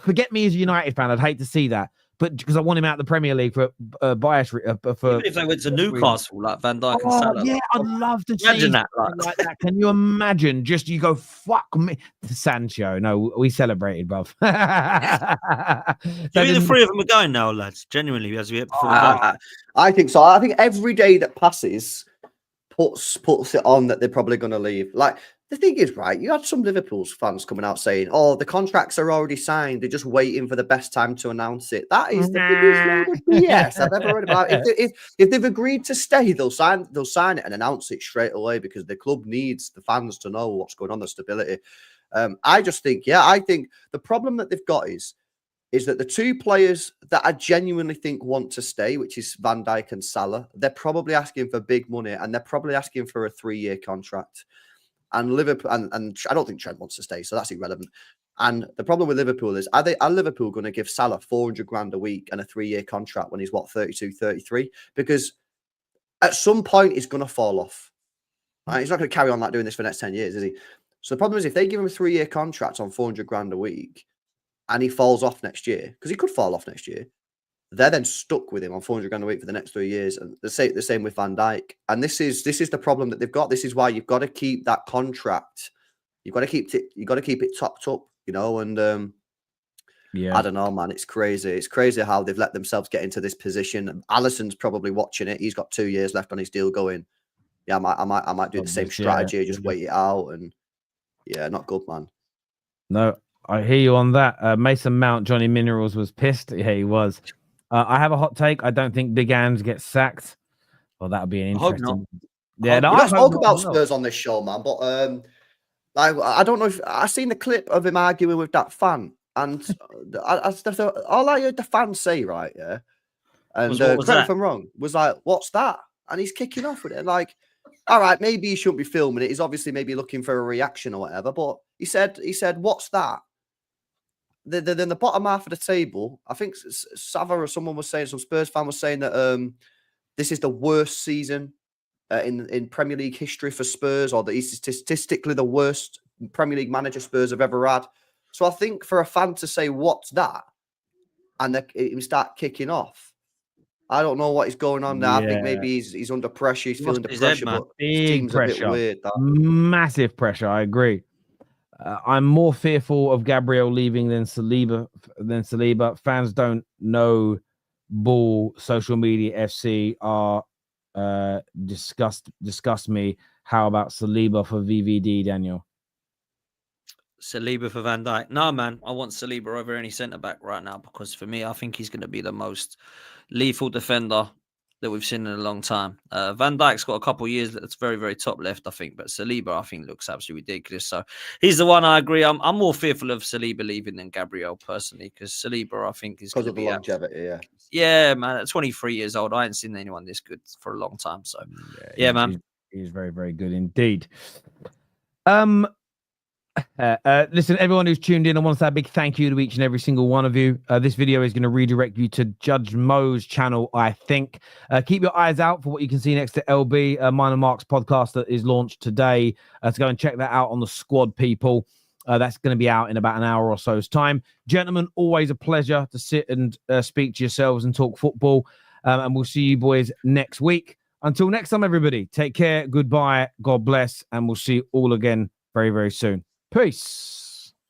Speaker 1: Forget me as a United fan. I'd hate to see that. but because I want him out of the Premier League for bias. For
Speaker 2: Even if they went to Newcastle, like Van Dijk and Salah.
Speaker 1: Yeah, I'd love to
Speaker 2: imagine
Speaker 1: see
Speaker 2: that.
Speaker 1: like that. Can you imagine? Just you go, fuck me, Sancho. No, we celebrated, bruv.
Speaker 2: Do you think the three of them are going now, lads? Genuinely, as we hit before.
Speaker 3: I think so. I think every day that passes puts it on that they're probably going to leave. Like, the thing is, right, you had some Liverpool fans coming out saying, oh, the contracts are already signed. They're just waiting for the best time to announce it. That is the biggest load of BS I've ever heard about. If they've agreed to stay, they'll sign it and announce it straight away because the club needs the fans to know what's going on, the stability. I just think, I think the problem that they've got is that the two players that I genuinely think want to stay, which is Van Dijk and Salah, they're probably asking for big money and they're probably asking for a 3-year contract. And Liverpool, and I don't think Trent wants to stay, so that's irrelevant. And the problem with Liverpool is, are Liverpool going to give Salah 400 grand a week and a 3-year contract when he's, 32, 33? Because at some point, he's going to fall off. Right? He's not going to carry on like doing this for the next 10 years, is he? So the problem is, if they give him a 3-year contract on 400 grand a week and he falls off next year, because he could fall off next year, they're then stuck with him on 400 grand a week for the next 3 years. And the same with Van Dijk. And this is the problem that they've got. This is why you've got to keep that contract. You've got to keep it topped up, you know. And I don't know, man. It's crazy. It's crazy how they've let themselves get into this position. Alisson's probably watching it. He's got 2 years left on his deal going. Yeah, I might do the same strategy, just wait it out. And yeah, not good, man.
Speaker 1: No, I hear you on that. Mason Mount, Johnny Minerals was pissed. Yeah, he was. I have a hot take. I don't think Big Ange gets sacked. Well, that would be an interesting.
Speaker 3: Yeah, no, we don't talk about Spurs on this show, man. But I don't know if I've seen the clip of him arguing with that fan, and all I heard the fan say, right, yeah, and correct me if I'm wrong, was like, "What's that?" And he's kicking off with it, like, all right, maybe he shouldn't be filming it. He's obviously maybe looking for a reaction or whatever. But he said, "What's that?" Then the bottom half of the table, I think Sava or someone was saying, some Spurs fan was saying that this is the worst season in Premier League history for Spurs, or that he's statistically the worst Premier League manager Spurs have ever had. So I think for a fan to say, "What's that?" and him start kicking off, I don't know what is going on there. Yeah. I think maybe he's under pressure. He's feeling the pressure, but his team's a bit weird.
Speaker 1: Massive pressure. I agree. I'm more fearful of Gabriel leaving than Saliba. Fans don't know ball. Social media FC are disgust me. How about Saliba for VVD, Daniel?
Speaker 2: Saliba for Van Dijk? No, man. I want Saliba over any centre back right now because for me, I think he's going to be the most lethal defender that we've seen in a long time. Van Dijk's got a couple of years that's very, very top left, I think. But Saliba, I think, looks absolutely ridiculous. So he's the one I agree. I'm more fearful of Saliba leaving than Gabriel personally because Saliba, I think, is
Speaker 3: because of the longevity. Yeah.
Speaker 2: Yeah, man. At 23 years old, I ain't seen anyone this good for a long time. So yeah, man.
Speaker 1: He's very, very good indeed. Listen, everyone who's tuned in, I want to say a big thank you to each and every single one of you. This video is going to redirect you to Judge Mo's channel, I think. Keep your eyes out for what you can see next to LB, mine and Mark's podcast that is launched today. To go and check that out on the squad, people. That's going to be out in about an hour or so's time. Gentlemen, always a pleasure to sit and speak to yourselves and talk football. And we'll see you boys next week. Until next time, everybody, take care. Goodbye. God bless. And we'll see you all again very, very soon. Peace.